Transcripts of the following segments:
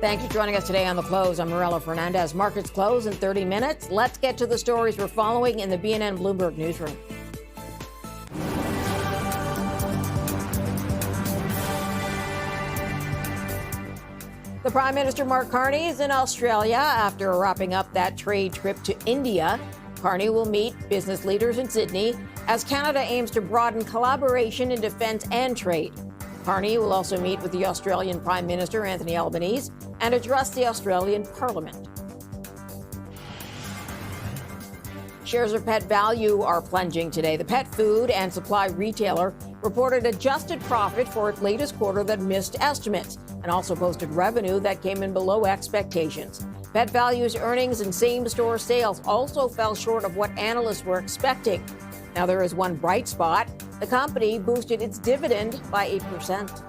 Thanks for joining us today on The Close. I'm Morella Fernandez. Markets close in 30 minutes. Let's get to the stories we're following in the BNN Bloomberg newsroom. The Prime Minister, Mark Carney, is in Australia after wrapping up that trade trip to India. Carney will meet business leaders in Sydney as Canada aims to broaden collaboration in defence and trade. Carney will also meet with the Australian Prime Minister, Anthony Albanese, and address the Australian Parliament. Shares of Pet Value are plunging today. The pet food and supply retailer reported adjusted profit for its latest quarter that missed estimates and also posted revenue that came in below expectations. Pet Value's earnings and same-store sales also fell short of what analysts were expecting. Now, there is one bright spot. The company boosted its dividend by 8%.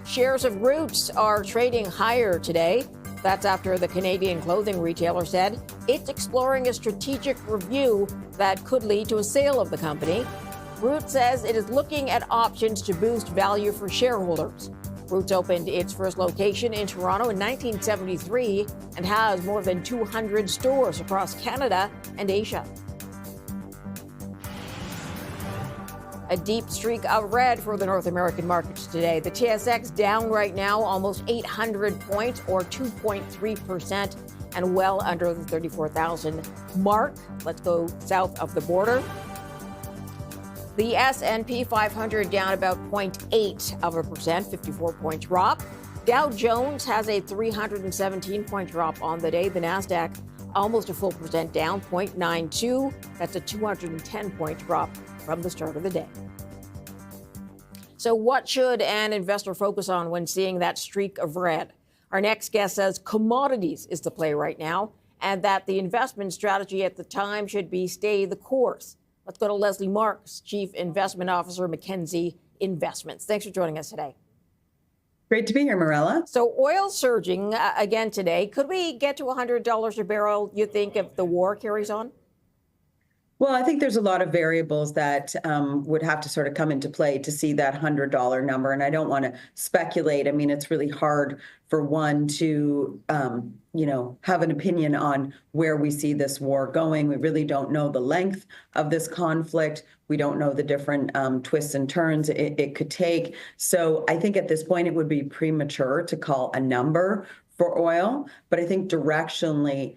Shares of Roots are trading higher today. That's after the Canadian clothing retailer said it's exploring a strategic review that could lead to a sale of the company. Roots says it is looking at options to boost value for shareholders. Roots opened its first location in Toronto in 1973 and has more than 200 stores across Canada and Asia. A deep streak of red for the North American markets today. The TSX down right now almost 800 points or 2.3% and well under the 34,000 mark. Let's go south of the border. The S&P 500 down about 0.8%, 54-point drop. Dow Jones has a 317-point drop on the day. The Nasdaq almost a full percent down, 0.92. That's a 210-point drop from the start of the day. So what should an investor focus on when seeing that streak of red? Our next guest says commodities is the play right now and that the investment strategy at the time should be stay the course. Let's go to Leslie Marks, Chief Investment Officer, Mackenzie Investments. Thanks for joining us today. Great to be here, Morella. So oil surging again today. Could we get to $100 a barrel, you think, if the war carries on? Well, I think there's a lot of variables that would have to sort of come into play to see that $100 number. And I don't want to speculate. I mean, it's really hard for one to, have an opinion on where we see this war going. We really don't know the length of this conflict. We don't know the different twists and turns it could take. So I think at this point, it would be premature to call a number for oil. But I think directionally,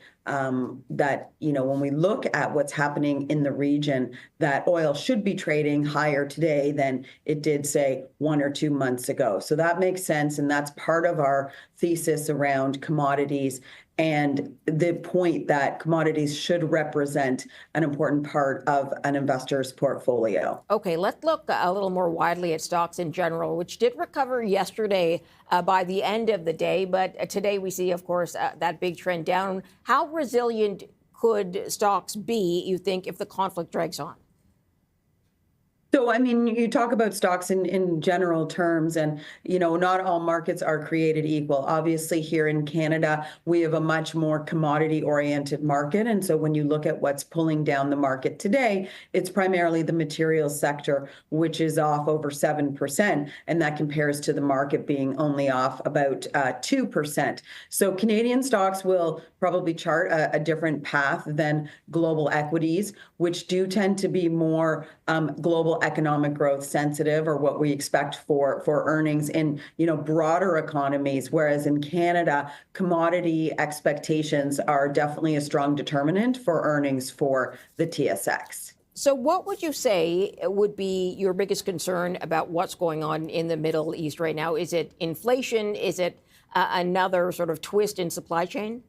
that, when we look at what's happening in the region, that oil should be trading higher today than it did, say, 1 or 2 months ago. So that makes sense. And that's part of our thesis around commodities and the point that commodities should represent an important part of an investor's portfolio. Okay, let's look a little more widely at stocks in general, which did recover yesterday by the end of the day. But today we see, of course, that big trend down. How resilient could stocks be, you think, if the conflict drags on? So, I mean, you talk about stocks in general terms, and, not all markets are created equal. Obviously, here in Canada, we have a much more commodity-oriented market. And so when you look at what's pulling down the market today, it's primarily the materials sector, which is off over 7%. And that compares to the market being only off about 2%. So Canadian stocks will probably chart a different path than global equities, which do tend to be more global economic growth sensitive, or what we expect for earnings in broader economies, whereas in Canada, commodity expectations are definitely a strong determinant for earnings for the TSX. So what would you say would be your biggest concern about what's going on in the Middle East right now? Is it inflation? Is it another sort of twist in supply chain?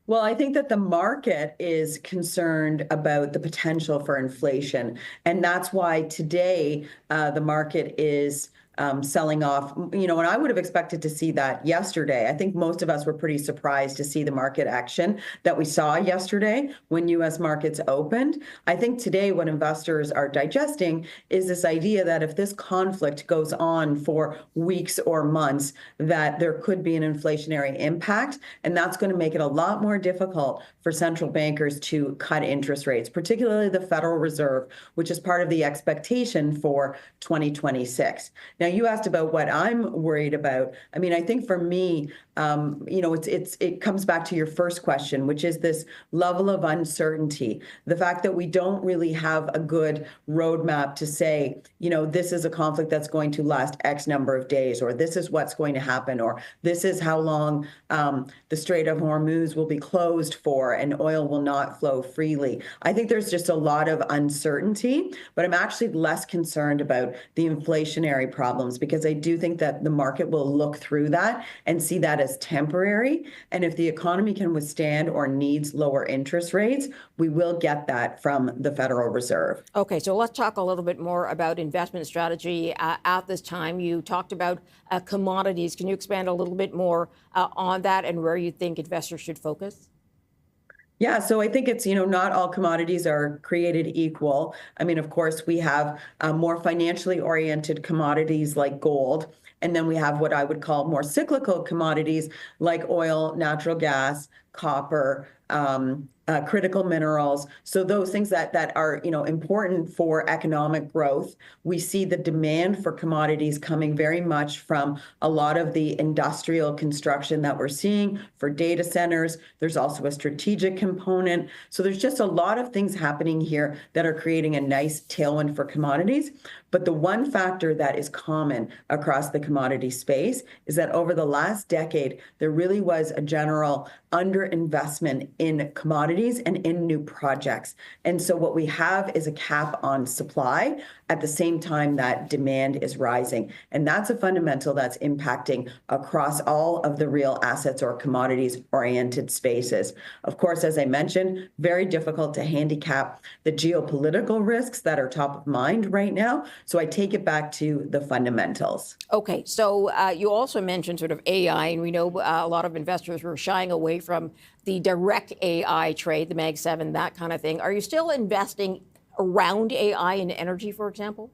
Well, I think that the market is concerned about the potential for inflation. And that's why today the market is selling off, and I would have expected to see that yesterday. I think most of us were pretty surprised to see the market action that we saw yesterday when U.S. markets opened. I think today what investors are digesting is this idea that if this conflict goes on for weeks or months, that there could be an inflationary impact, and that's going to make it a lot more difficult for central bankers to cut interest rates, particularly the Federal Reserve, which is part of the expectation for 2026. Now, you asked about what I'm worried about. I mean, I think for me, it comes back to your first question, which is this level of uncertainty. The fact that we don't really have a good roadmap to say, this is a conflict that's going to last X number of days, or this is what's going to happen, or this is how long the Strait of Hormuz will be closed for and oil will not flow freely. I think there's just a lot of uncertainty, but I'm actually less concerned about the inflationary problems because I do think that the market will look through that and see that as temporary. And if the economy can withstand or needs lower interest rates, we will get that from the Federal Reserve. Okay, so let's talk a little bit more about investment strategy at this time. You talked about commodities. Can you expand a little bit more on that and where you think investors should focus? Yeah, so I think it's, not all commodities are created equal. I mean, of course, we have more financially oriented commodities like gold. And then we have what I would call more cyclical commodities like oil, natural gas, copper, critical minerals. So those things that are, important for economic growth. We see the demand for commodities coming very much from a lot of the industrial construction that we're seeing for data centers. There's also a strategic component. So there's just a lot of things happening here that are creating a nice tailwind for commodities. But the one factor that is common across the commodity space is that over the last decade, there really was a general underinvestment in commodities and in new projects. And so what we have is a cap on supply at the same time that demand is rising. And that's a fundamental that's impacting across all of the real assets or commodities-oriented spaces. Of course, as I mentioned, very difficult to handicap the geopolitical risks that are top of mind right now. So I take it back to the fundamentals. Okay, so you also mentioned sort of AI, and we know a lot of investors were shying away from the direct AI trade, the Mag 7, that kind of thing. Are you still investing around AI in energy, for example?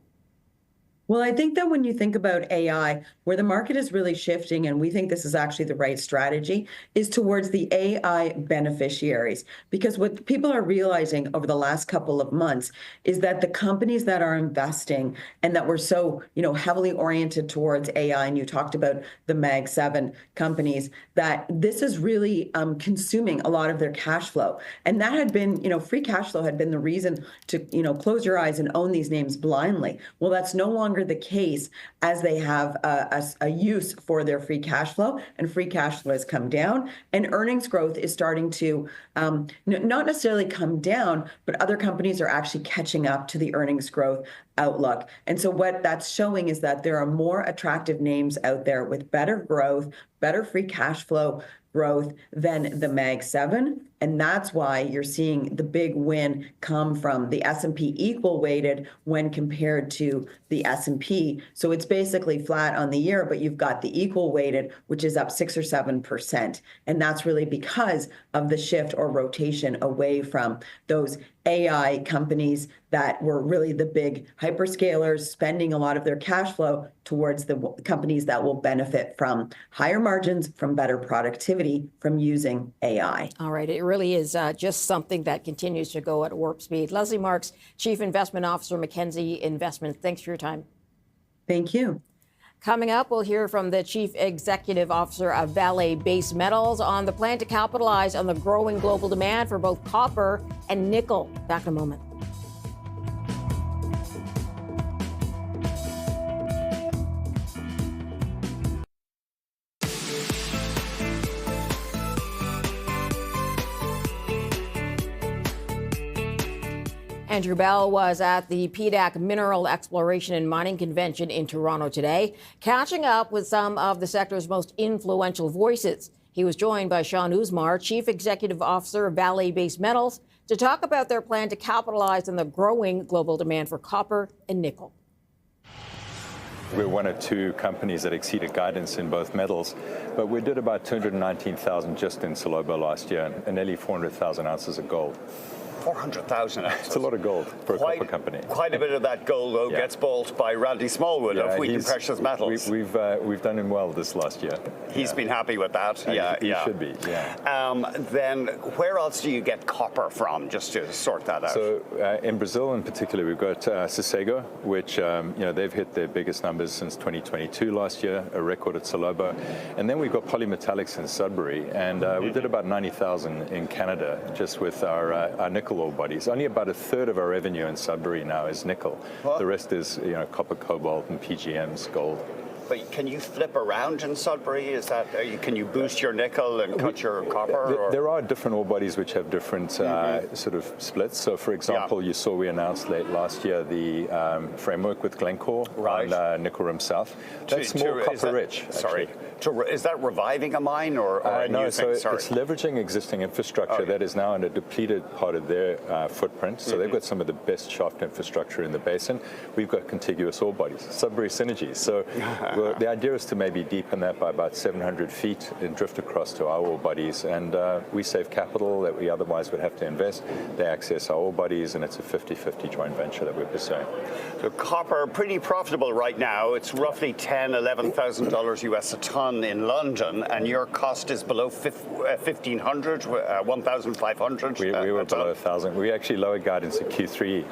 Well, I think that when you think about AI, where the market is really shifting, and we think this is actually the right strategy, is towards the AI beneficiaries. Because what people are realizing over the last couple of months is that the companies that are investing and that were so, heavily oriented towards AI, and you talked about the Mag 7 companies, that this is really consuming a lot of their cash flow. And that had been, free cash flow had been the reason to, close your eyes and own these names blindly. Well, that's no longer the case as they have a use for their free cash flow, and free cash flow has come down, and earnings growth is starting to not necessarily come down, but other companies are actually catching up to the earnings growth outlook. And so what that's showing is that there are more attractive names out there with better growth, better free cash flow growth than the Mag 7. And that's why you're seeing the big win come from the S&P equal weighted when compared to the S&P. So it's basically flat on the year, but you've got the equal weighted, which is up 6 or 7%. And that's really because of the shift or rotation away from those AI companies that were really the big hyperscalers spending a lot of their cash flow towards the companies that will benefit from higher margins, from better productivity, from using AI. All right. It really is just something that continues to go at warp speed. Leslie Marks, Chief Investment Officer, Mackenzie Investments. Thanks for your time. Thank you. Coming up, we'll hear from the Chief Executive Officer of Vale Base Metals on the plan to capitalize on the growing global demand for both copper and nickel. Back in a moment. Andrew Bell was at the PDAC Mineral Exploration and Mining Convention in Toronto today, catching up with some of the sector's most influential voices. He was joined by Sean Usmar, Chief Executive Officer of Vale Base Metals, to talk about their plan to capitalize on the growing global demand for copper and nickel. We're one of two companies that exceeded guidance in both metals, but we did about 219,000 just in Salobo last year and nearly 400,000 ounces of gold. 400,000 ounces. It's a lot of gold for a copper company. Quite a bit of that gold, though, gets bought by Randy Smallwood of Wheaton Precious Metals. We've done him well this last year. He's been happy with that. He should be. Yeah. Then where else do you get copper from, just to sort that out? So in Brazil, in particular, we've got Sossego, which they've hit their biggest numbers since 2022 last year, a record at Salobo, and then we've got polymetallics in Sudbury, and we did about 90,000 in Canada just with our nickel ore bodies. Only about a third of our revenue in Sudbury now is nickel. What? The rest is copper, cobalt, and PGMs, gold. But can you flip around in Sudbury? Is that can you boost your nickel and cut your copper? There are different ore bodies which have different sort of splits. So, for example, you saw we announced late last year the framework with Glencore on Nickel Rim South. That's more copper rich. Sorry, is that reviving a mine or a no? New So thing? it's leveraging existing infrastructure that is now in a depleted part of their footprint. So they've got some of the best shaft infrastructure in the basin. We've got contiguous ore bodies, Sudbury synergies. So. Well, the idea is to maybe deepen that by about 700 feet and drift across to our ore bodies. And we save capital that we otherwise would have to invest. They access our ore bodies, and it's a 50-50 joint venture that we're pursuing. So copper, pretty profitable right now. It's roughly $10,000, $11,000 US a ton in London, and your cost is below 1,500, 1,500. We were below 1,000. We actually lowered guidance at Q3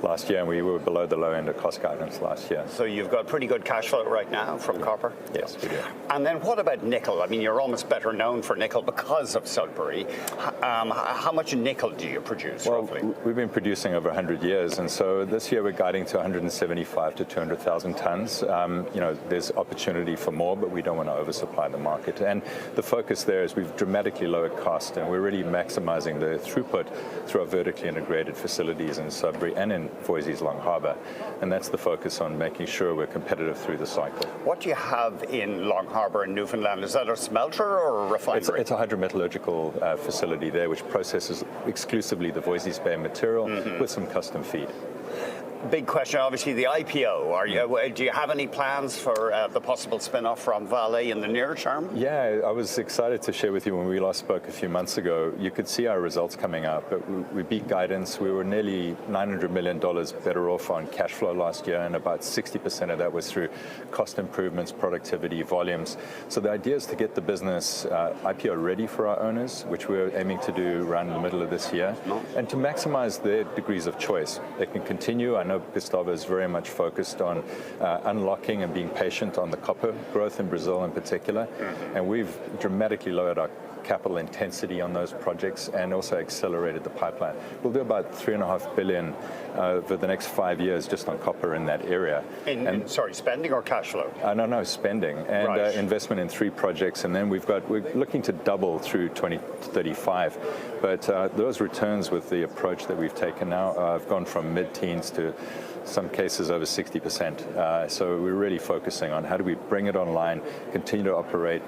last year, and we were below the low end of cost guidance last year. So you've got pretty good cash flow right now from copper? Yes, we do. And then what about nickel? I mean, you're almost better known for nickel because of Sudbury. How much nickel do you produce, roughly? We've been producing over 100 years, and so this year we're guiding to 175 to 200,000 tons. There's opportunity for more, but we don't want to oversupply the market. And the focus there is we've dramatically lowered cost, and we're really maximizing the throughput through our vertically integrated facilities in Sudbury and in Voisey's Long Harbour, and that's the focus on making sure we're competitive through the cycle. What do you have in Long Harbour in Newfoundland? Is that a smelter or a refinery? It's a hydrometallurgical facility there which processes exclusively the Voisey's Bay material with some custom feed. Big question, obviously, the IPO. Do you have any plans for the possible spin-off from Vale in the near term? Yeah, I was excited to share with you when we last spoke a few months ago. You could see our results coming out, but we beat guidance. We were nearly $900 million better off on cash flow last year, and about 60% of that was through cost improvements, productivity, volumes. So the idea is to get the business IPO ready for our owners, which we're aiming to do around the middle of this year, and to maximize their degrees of choice. They can continue. I know Gustavo is very much focused on unlocking and being patient on the copper growth in Brazil in particular, and we've dramatically lowered our capital intensity on those projects and also accelerated the pipeline. We'll do about $3.5 billion over the next 5 years just on copper in that area. Spending or cash flow? No, spending and investment in 3 projects, and then we're looking to double through 2035. But those returns with the approach that we've taken now have gone from mid-teens to some cases over 60%. So we're really focusing on how do we bring it online, continue to operate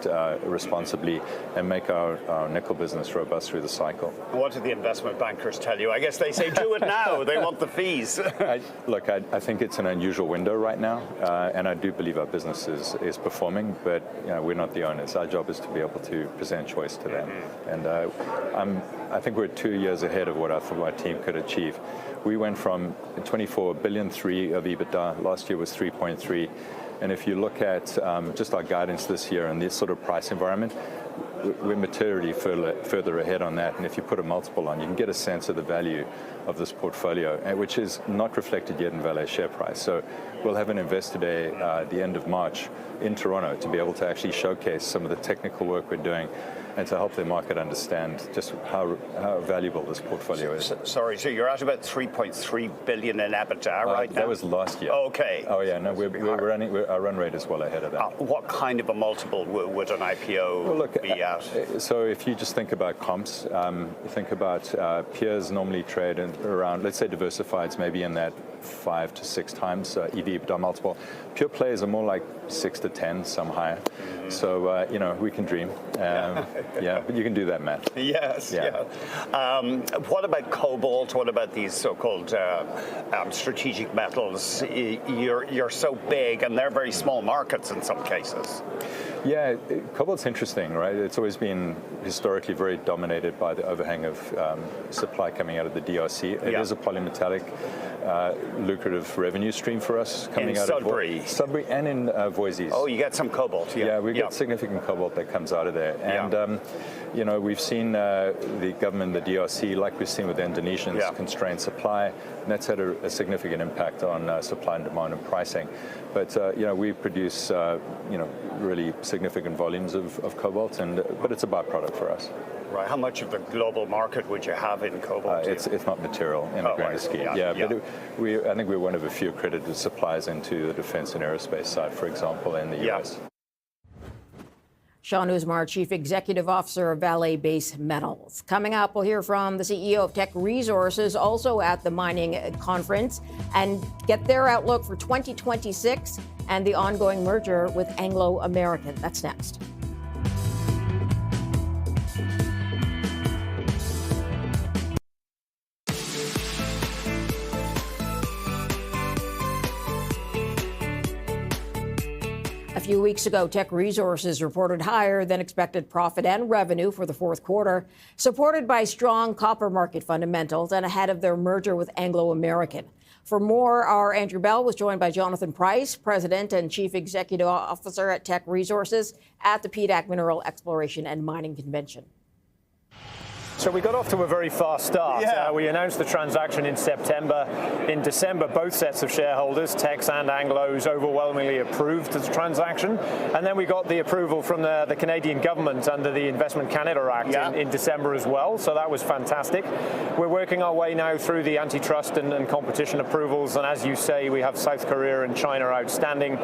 responsibly, and make our nickel business robust through the cycle. What do the investment bankers tell you? I guess they say do it now. They want the fees. I think it's an unusual window right now, and I do believe our business is performing, but we're not the owners. Our job is to be able to present choice to them. And I think we're 2 years ahead of what I thought our team could achieve. We went from 24 billion of EBITDA. Last year was 3.3. And if you look at just our guidance this year in this sort of price environment, we're materially further ahead on that. And if you put a multiple on, you can get a sense of the value of this portfolio, which is not reflected yet in Vale's share price. So we'll have an investor day at the end of March in Toronto to be able to actually showcase some of the technical work we're doing and to help the market understand just how valuable this portfolio is. Sorry, so you're at about 3.3 billion in EBITDA right now? That was last year. Okay. Oh yeah, no, our run rate is well ahead of that. What kind of a multiple would an IPO be at? So if you just think about comps, you think about peers normally trade around, let's say diversifieds maybe in that 5 to 6 times EV/EBITDA multiple. Pure plays are more like 6 to 10, some higher. So, we can dream. Yeah, but you can do that math. Yes, yeah. What about cobalt? What about these so-called strategic metals? You're so big, and they're very small markets in some cases. Yeah, cobalt's interesting, right? It's always been historically very dominated by the overhang of supply coming out of the DRC. It is a polymetallic, lucrative revenue stream for us coming out of Sudbury and in Voisey's. Oh, you get some cobalt. Yeah, we get significant cobalt that comes out of there. And, we've seen the government, the DRC, like we've seen with the Indonesians, constrain supply. And that's had a significant impact on supply and demand and pricing. But, we produce, really significant volumes of cobalt, but it's a byproduct for us. Right. How much of the global market would you have in cobalt? It's not material in the grand scheme. But I think we're one of a few accredited suppliers into the defense and aerospace side, for example, in the U.S. Sean Usmar, Chief Executive Officer of Vale Base Metals. Coming up, we'll hear from the CEO of Teck Resources, also at the mining conference, and get their outlook for 2026 and the ongoing merger with Anglo American. That's next. A few weeks ago, Teck Resources reported higher than expected profit and revenue for the fourth quarter, supported by strong copper market fundamentals and ahead of their merger with Anglo American. For more, our Andrew Bell was joined by Jonathan Price, President and Chief Executive Officer at Teck Resources, at the PDAC Mineral Exploration and Mining Convention. So we got off to a very fast start. We announced the transaction in September. In December, both sets of shareholders, Teck's and Anglo's, overwhelmingly approved the transaction. And then we got the approval from the Canadian government under the Investment Canada Act in December as well. So that was fantastic. We're working our way now through the antitrust and competition approvals. And as you say, we have South Korea and China outstanding.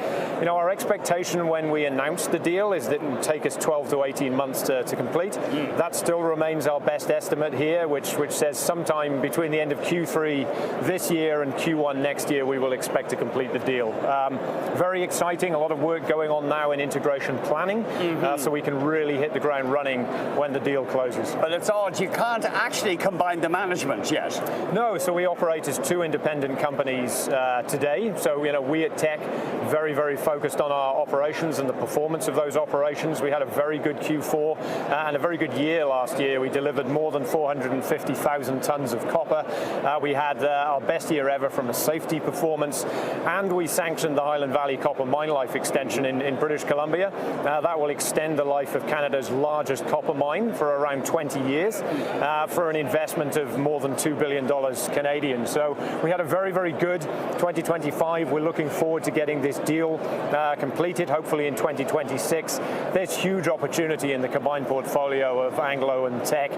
Our expectation when we announced the deal is that it would take us 12 to 18 months to complete. That still remains our best estimate here, which says sometime between the end of Q3 this year and Q1 next year, we will expect to complete the deal. Very exciting, a lot of work going on now in integration planning, so we can really hit the ground running when the deal closes. But it's odd, you can't actually combine the management yet. No, so we operate as two independent companies today. So, we at Teck, very, very focused on our operations and the performance of those operations. We had a very good Q4 and a very good year last year. We delivered more than 450,000 tons of copper. We had our best year ever from a safety performance, and we sanctioned the Highland Valley Copper Mine Life Extension in British Columbia. That will extend the life of Canada's largest copper mine for around 20 years for an investment of more than $2 billion Canadian. So we had a very, very good 2025. We're looking forward to getting this deal completed, hopefully in 2026. There's huge opportunity in the combined portfolio of Anglo and Teck.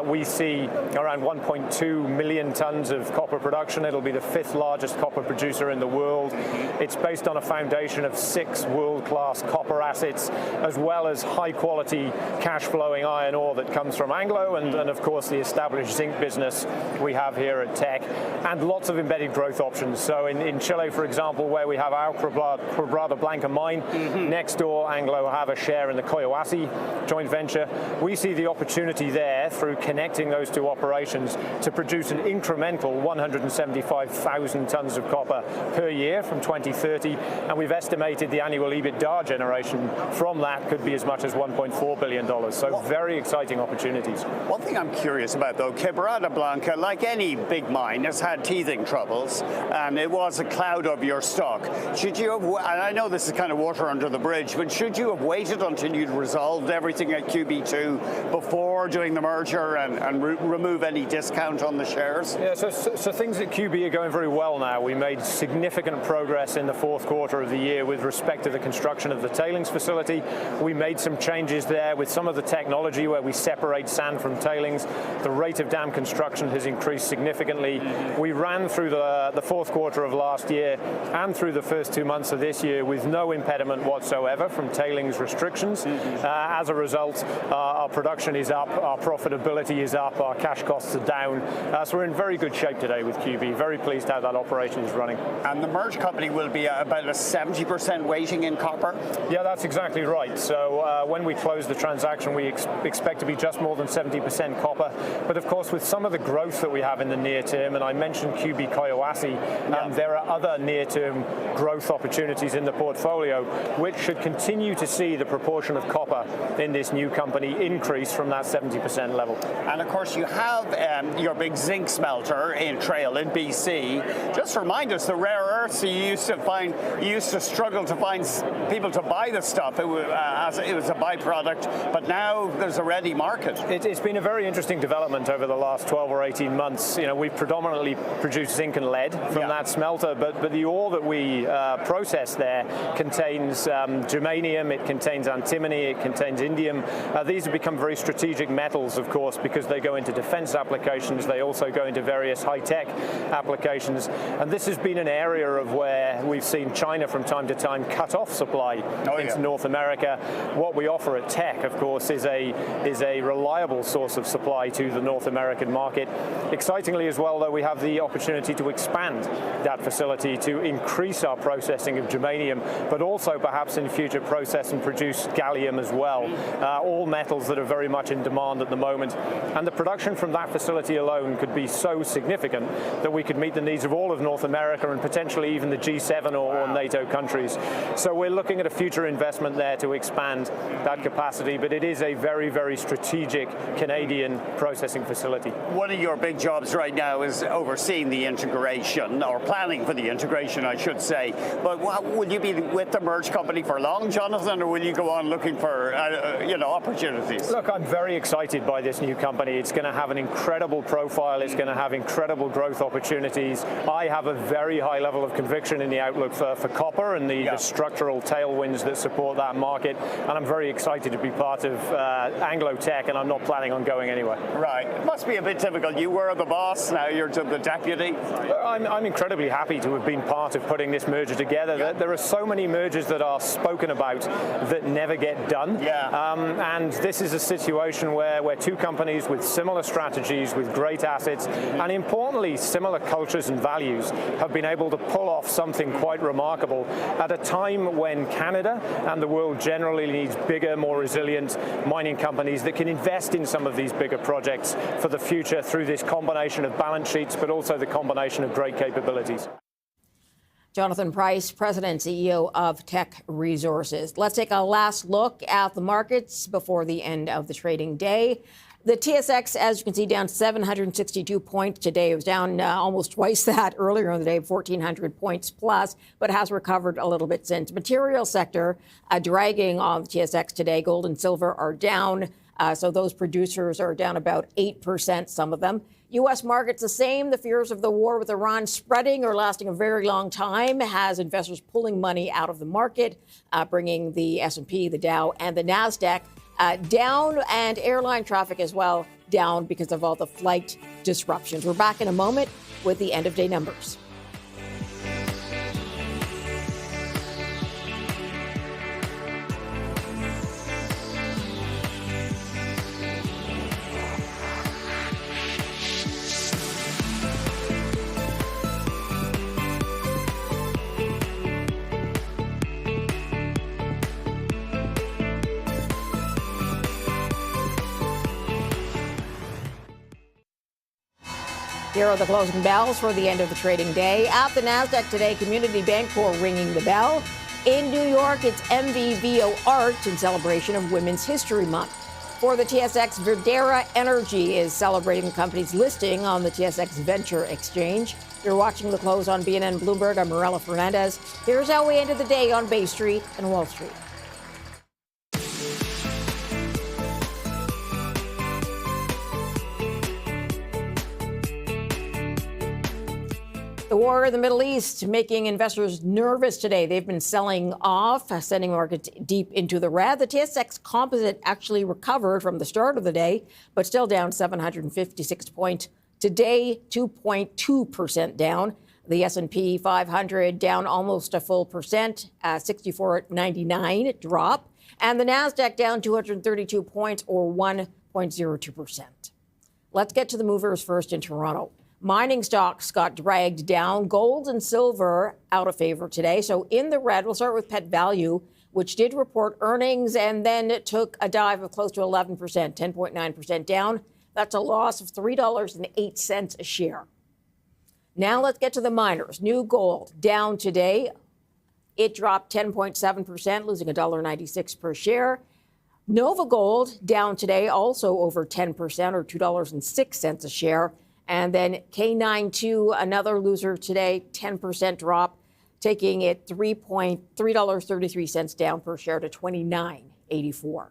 We see around 1.2 million tons of copper production. It'll be the 5th largest copper producer in the world. It's based on a foundation of 6 world-class copper assets, as well as high-quality, cash-flowing iron ore that comes from Anglo, and of course, the established zinc business we have here at Teck, and lots of embedded growth options. So in Chile, for example, where we have our Quebrada Blanca mine, next door, Anglo have a share in the Collahuasi joint venture. We see the opportunity there through connecting those two operations to produce an incremental 175,000 tons of copper per year from 2030, and we've estimated the annual EBITDA generation from that could be as much as $1.4 billion. So very exciting opportunities. One thing I'm curious about, though, Quebrada Blanca, like any big mine, has had teething troubles, and it was a cloud of your stock. Should you have, and I know this is kind of water under the bridge, but should you have waited until you'd resolved everything at QB2 before doing the merger and remove any discount on the shares? Yeah, so things at QB are going very well now. We made significant progress in the fourth quarter of the year with respect to the construction of the tailings facility. We made some changes there with some of the technology where we separate sand from tailings. The rate of dam construction has increased significantly. We ran through the fourth quarter of last year and through the first 2 months of this year with no impediment whatsoever from tailings restrictions. As a result, our production is up, our profitability profitability is up, our cash costs are down. So we're in very good shape today with QB. Very pleased how that operation is running. And the merged company will be about a 70% weighting in copper? Yeah, that's exactly right. So when we close the transaction, we expect to be just more than 70% copper. But of course, with some of the growth that we have in the near term, and I mentioned QB Collahuasi, there are other near-term growth opportunities in the portfolio, which should continue to see the proportion of copper in this new company increase from that 70% level. And of course, you have your big zinc smelter in Trail in BC. Just remind us, the rare earths you used to struggle to find people to buy the stuff. It was a byproduct, but now there's a ready market. It's been a very interesting development over the last 12 or 18 months. You know, we've predominantly produced zinc and lead from that smelter, but the ore that we process there contains germanium, it contains antimony, it contains indium. These have become very strategic metals, of course, because they go into defense applications. They also go into various high-tech applications. And this has been an area of where we've seen China from time to time cut off supply into North America. What we offer at Teck, of course, is a reliable source of supply to the North American market. Excitingly as well, though, we have the opportunity to expand that facility to increase our processing of germanium, but also perhaps in future process and produce gallium as well. All metals that are very much in demand at the moment. And the production from that facility alone could be so significant that we could meet the needs of all of North America and potentially even the G7 or NATO countries. So we're looking at a future investment there to expand that capacity, but it is a very, very strategic Canadian processing facility. One of your big jobs right now is overseeing the integration, or planning for the integration, I should say. But will you be with the merged company for long, Jonathan, or will you go on looking for opportunities? Look, I'm very excited by this new company. It's going to have an incredible profile. It's going to have incredible growth opportunities. I have a very high level of conviction in the outlook for copper and the structural tailwinds that support that market. And I'm very excited to be part of Anglo-Teck, and I'm not planning on going anywhere. Right. It must be a bit difficult. You were the boss, now you're the deputy. I'm incredibly happy to have been part of putting this merger together. There are so many mergers that are spoken about that never get done. And this is a situation where two companies with similar strategies, with great assets, and importantly, similar cultures and values have been able to pull off something quite remarkable at a time when Canada and the world generally needs bigger, more resilient mining companies that can invest in some of these bigger projects for the future through this combination of balance sheets, but also the combination of great capabilities. Jonathan Price, President and CEO of Teck Resources. Let's take a last look at the markets before the end of the trading day. The TSX, as you can see, down 762 points today. It was down almost twice that earlier in the day, 1,400 points plus, but has recovered a little bit since. Material sector dragging on the TSX today. Gold and silver are down. So those producers are down about 8%, some of them. U.S. markets the same. The fears of the war with Iran spreading or lasting a very long time has investors pulling money out of the market, bringing the S&P, the Dow, and the NASDAQ down, and airline traffic as well down because of all the flight disruptions. We're back in a moment with the end of day numbers. Here are the closing bells for the end of the trading day. At the NASDAQ today, Community Bancorp ringing the bell. In New York, it's MVVO Art in celebration of Women's History Month. For the TSX, Verdera Energy is celebrating the company's listing on the TSX Venture Exchange. You're watching The Close on BNN Bloomberg. I'm Morella Fernandez. Here's how we ended the day on Bay Street and Wall Street. The war in the Middle East making investors nervous today. They've been selling off, sending markets deep into the red. The TSX Composite actually recovered from the start of the day, but still down 756 points. Today, 2.2% down. The S&P 500 down almost a full percent, 64.99 drop. And the NASDAQ down 232 points or 1.5%. 0.02%. Let's get to the movers first in Toronto. Mining stocks got dragged down. Gold and silver out of favor today. So in the red, we'll start with Pet Value, which did report earnings and then it took a dive of close to 11%, 10.9% down. That's a loss of $3.08 a share. Now let's get to the miners. New Gold down today. It dropped 10.7%, losing $1.96 per share. Nova Gold down today, also over 10%, or $2.06 a share. And then K92, another loser today, 10% drop, taking it $3.33 down per share to $29.84.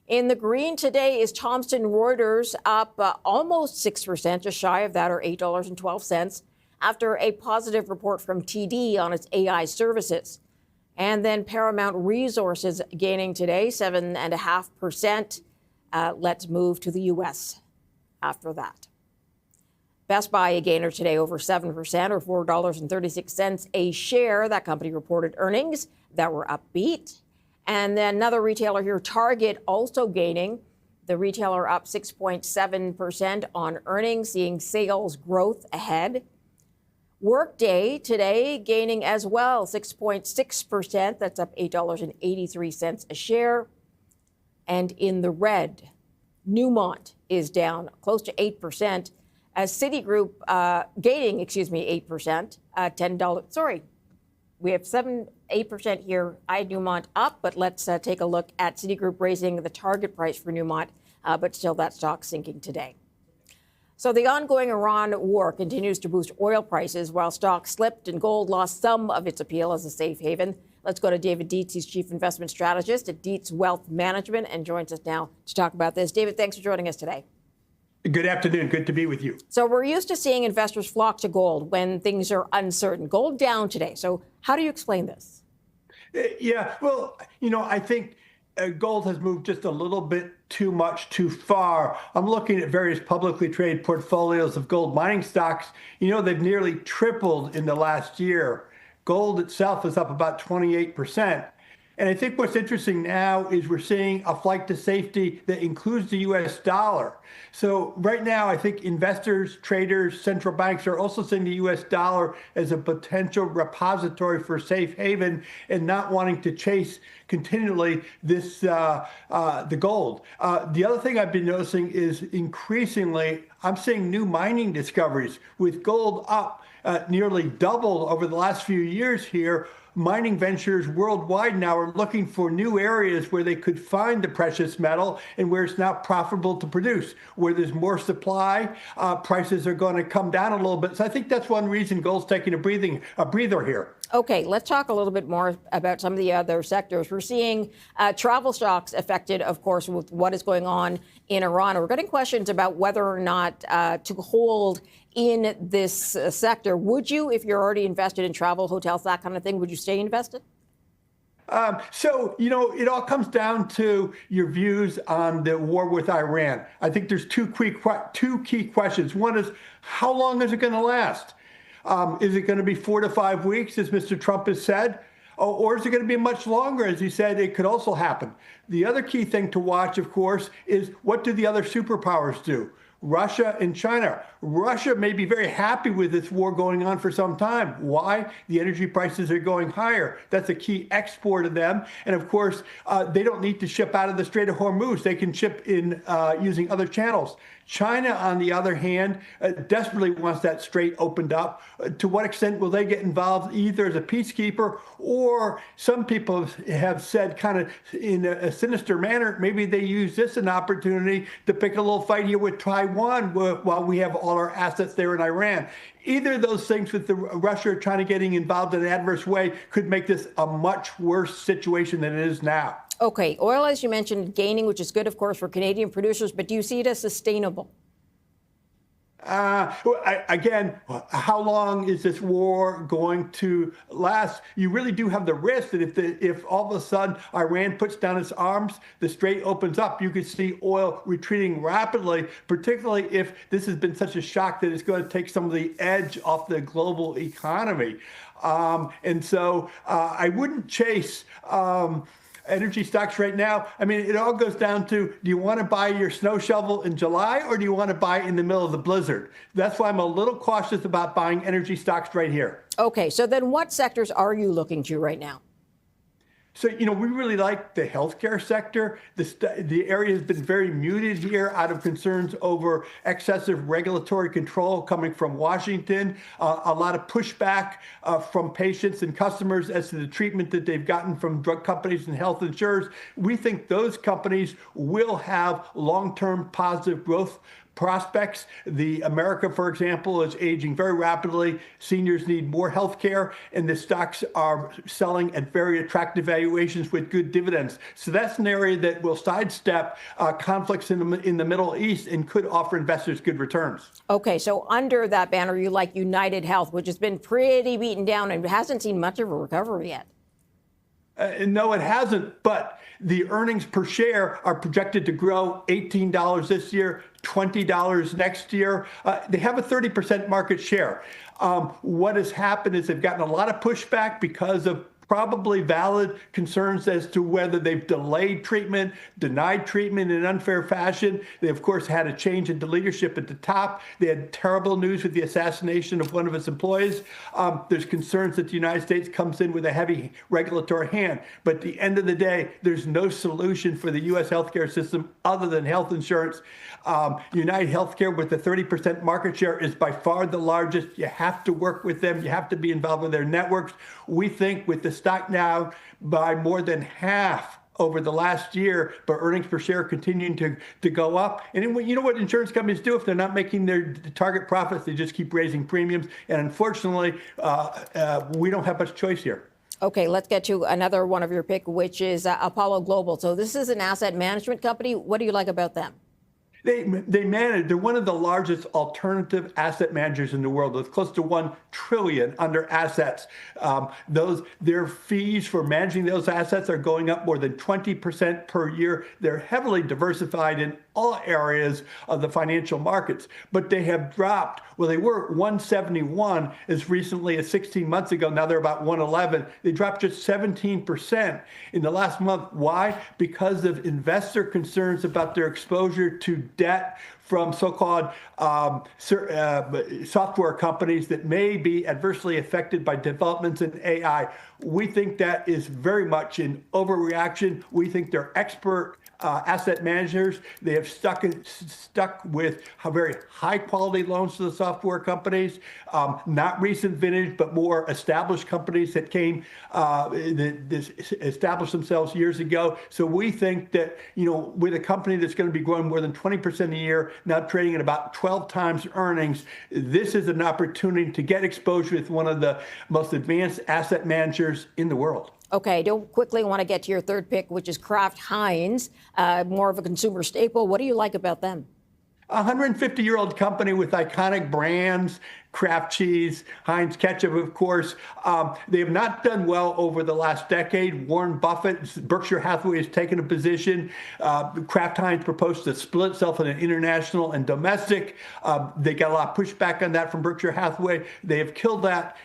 In the green today is Thomson Reuters, up almost 6%, just shy of that, or $8.12, after a positive report from TD on its AI services. And then Paramount Resources gaining today, 7.5%. Let's move to the U.S. after that. Best Buy, a gainer today, over 7%, or $4.36 a share. That company reported earnings that were upbeat. And then another retailer here, Target, also gaining. The retailer up 6.7% on earnings, seeing sales growth ahead. Workday today gaining as well, 6.6%. That's up $8.83 a share. And in the red, Newmont is down close to 8%. As Citigroup gaining, 8%, $10. Sorry, we have 8% here. I had Newmont up, but let's take a look at Citigroup raising the target price for Newmont, but still that stock sinking today. So the ongoing Iran war continues to boost oil prices while stocks slipped and gold lost some of its appeal as a safe haven. Let's go to David Dietz. He's Chief Investment Strategist at Dietz Wealth Management and joins us now to talk about this. David, thanks for joining us today. Good afternoon. Good to be with you. So we're used to seeing investors flock to gold when things are uncertain. Gold down today. So how do you explain this? Yeah, well, I think gold has moved just a little bit too much too far. I'm looking at various publicly traded portfolios of gold mining stocks. They've nearly tripled in the last year. Gold itself is up about 28%. And I think what's interesting now is we're seeing a flight to safety that includes the U.S. dollar. So right now, I think investors, traders, central banks are also seeing the U.S. dollar as a potential repository for safe haven and not wanting to chase continually the gold. The other thing I've been noticing is increasingly I'm seeing new mining discoveries with gold up nearly doubled over the last few years here. Mining ventures worldwide now are looking for new areas where they could find the precious metal and where it's now profitable to produce. Where there's more supply, prices are going to come down a little bit. So I think that's one reason gold's taking a breather here. Okay, let's talk a little bit more about some of the other sectors. We're seeing travel stocks affected, of course, with what is going on in Iran. We're getting questions about whether or not to hold in this sector. Would you, if you're already invested in travel, hotels, that kind of thing, would you stay invested? It all comes down to your views on the war with Iran. I think there's two key questions. One is, how long is it going to last? Is it going to be 4 to 5 weeks, as Mr. Trump has said? Or is it going to be much longer? As he said, it could also happen. The other key thing to watch, of course, is what do the other superpowers do? Russia and China. Russia may be very happy with this war going on for some time. Why? The energy prices are going higher. That's a key export of them. And of course, they don't need to ship out of the Strait of Hormuz. They can ship in using other channels. China, on the other hand, desperately wants that strait opened up. To what extent will they get involved either as a peacekeeper or some people have said kind of in a sinister manner, maybe they use this as an opportunity to pick a little fight here with Taiwan while we have all our assets there in Iran. Either of those things with Russia trying to getting involved in an adverse way could make this a much worse situation than it is now. Okay, oil, as you mentioned, gaining, which is good, of course, for Canadian producers, but do you see it as sustainable? Again, how long is this war going to last? You really do have the risk that if all of a sudden Iran puts down its arms, the strait opens up, you could see oil retreating rapidly, particularly if this has been such a shock that it's going to take some of the edge off the global economy. And so I wouldn't chase energy stocks right now, I mean, it all goes down to, do you want to buy your snow shovel in July or do you want to buy in the middle of the blizzard? That's why I'm a little cautious about buying energy stocks right here. Okay, so then what sectors are you looking to right now? So, we really like the healthcare sector. The area has been very muted here out of concerns over excessive regulatory control coming from Washington, a lot of pushback from patients and customers as to the treatment that they've gotten from drug companies and health insurers. We think those companies will have long-term positive growth prospects. America, for example, is aging very rapidly. Seniors need more health care, and the stocks are selling at very attractive valuations with good dividends. So that's an area that will sidestep conflicts in the Middle East and could offer investors good returns. Okay, so under that banner, you like United Health, which has been pretty beaten down and hasn't seen much of a recovery yet. No, it hasn't, but the earnings per share are projected to grow $18 this year, $20 next year. They have a 30% market share. What has happened is they've gotten a lot of pushback because of probably valid concerns as to whether they've delayed treatment, denied treatment in an unfair fashion. They, of course, had a change in the leadership at the top. They had terrible news with the assassination of one of its employees. There's concerns that the United States comes in with a heavy regulatory hand. But at the end of the day, there's no solution for the U.S. healthcare system other than health insurance. United Healthcare, with the 30% market share, is by far the largest. You have to work with them. You have to be involved with their networks. We think with the stock now by more than half over the last year, but earnings per share continuing to go up. And you know what insurance companies do if they're not making their target profits? They just keep raising premiums. And unfortunately, we don't have much choice here. Okay, let's get to another one of your pick, which is Apollo Global. So this is an asset management company. What do you like about them? They're one of the largest alternative asset managers in the world with close to $1 trillion under assets. Their fees for managing those assets are going up more than 20% per year. They're heavily diversified in all areas of the financial markets, but they have dropped. Well, they were 171 as recently as 16 months ago. Now they're about 111. They dropped just 17% in the last month. Why? Because of investor concerns about their exposure to debt from so-called software companies that may be adversely affected by developments in AI. We think that is very much an overreaction. We think they're expert asset managers. They have stuck with very high-quality loans to the software companies, not recent vintage, but more established companies that came, that established themselves years ago. So we think that, with a company that's going to be growing more than 20% a year, now trading at about 12 times earnings, this is an opportunity to get exposure with one of the most advanced asset managers in the world. Okay, don't quickly want to get to your third pick, which is Kraft Heinz, more of a consumer staple. What do you like about them? A 150-year-old company with iconic brands, Kraft cheese, Heinz ketchup, of course. They have not done well over the last decade. Warren Buffett, Berkshire Hathaway has taken a position. Kraft Heinz proposed to split itself in an international and domestic. They got a lot of pushback on that from Berkshire Hathaway. They have killed that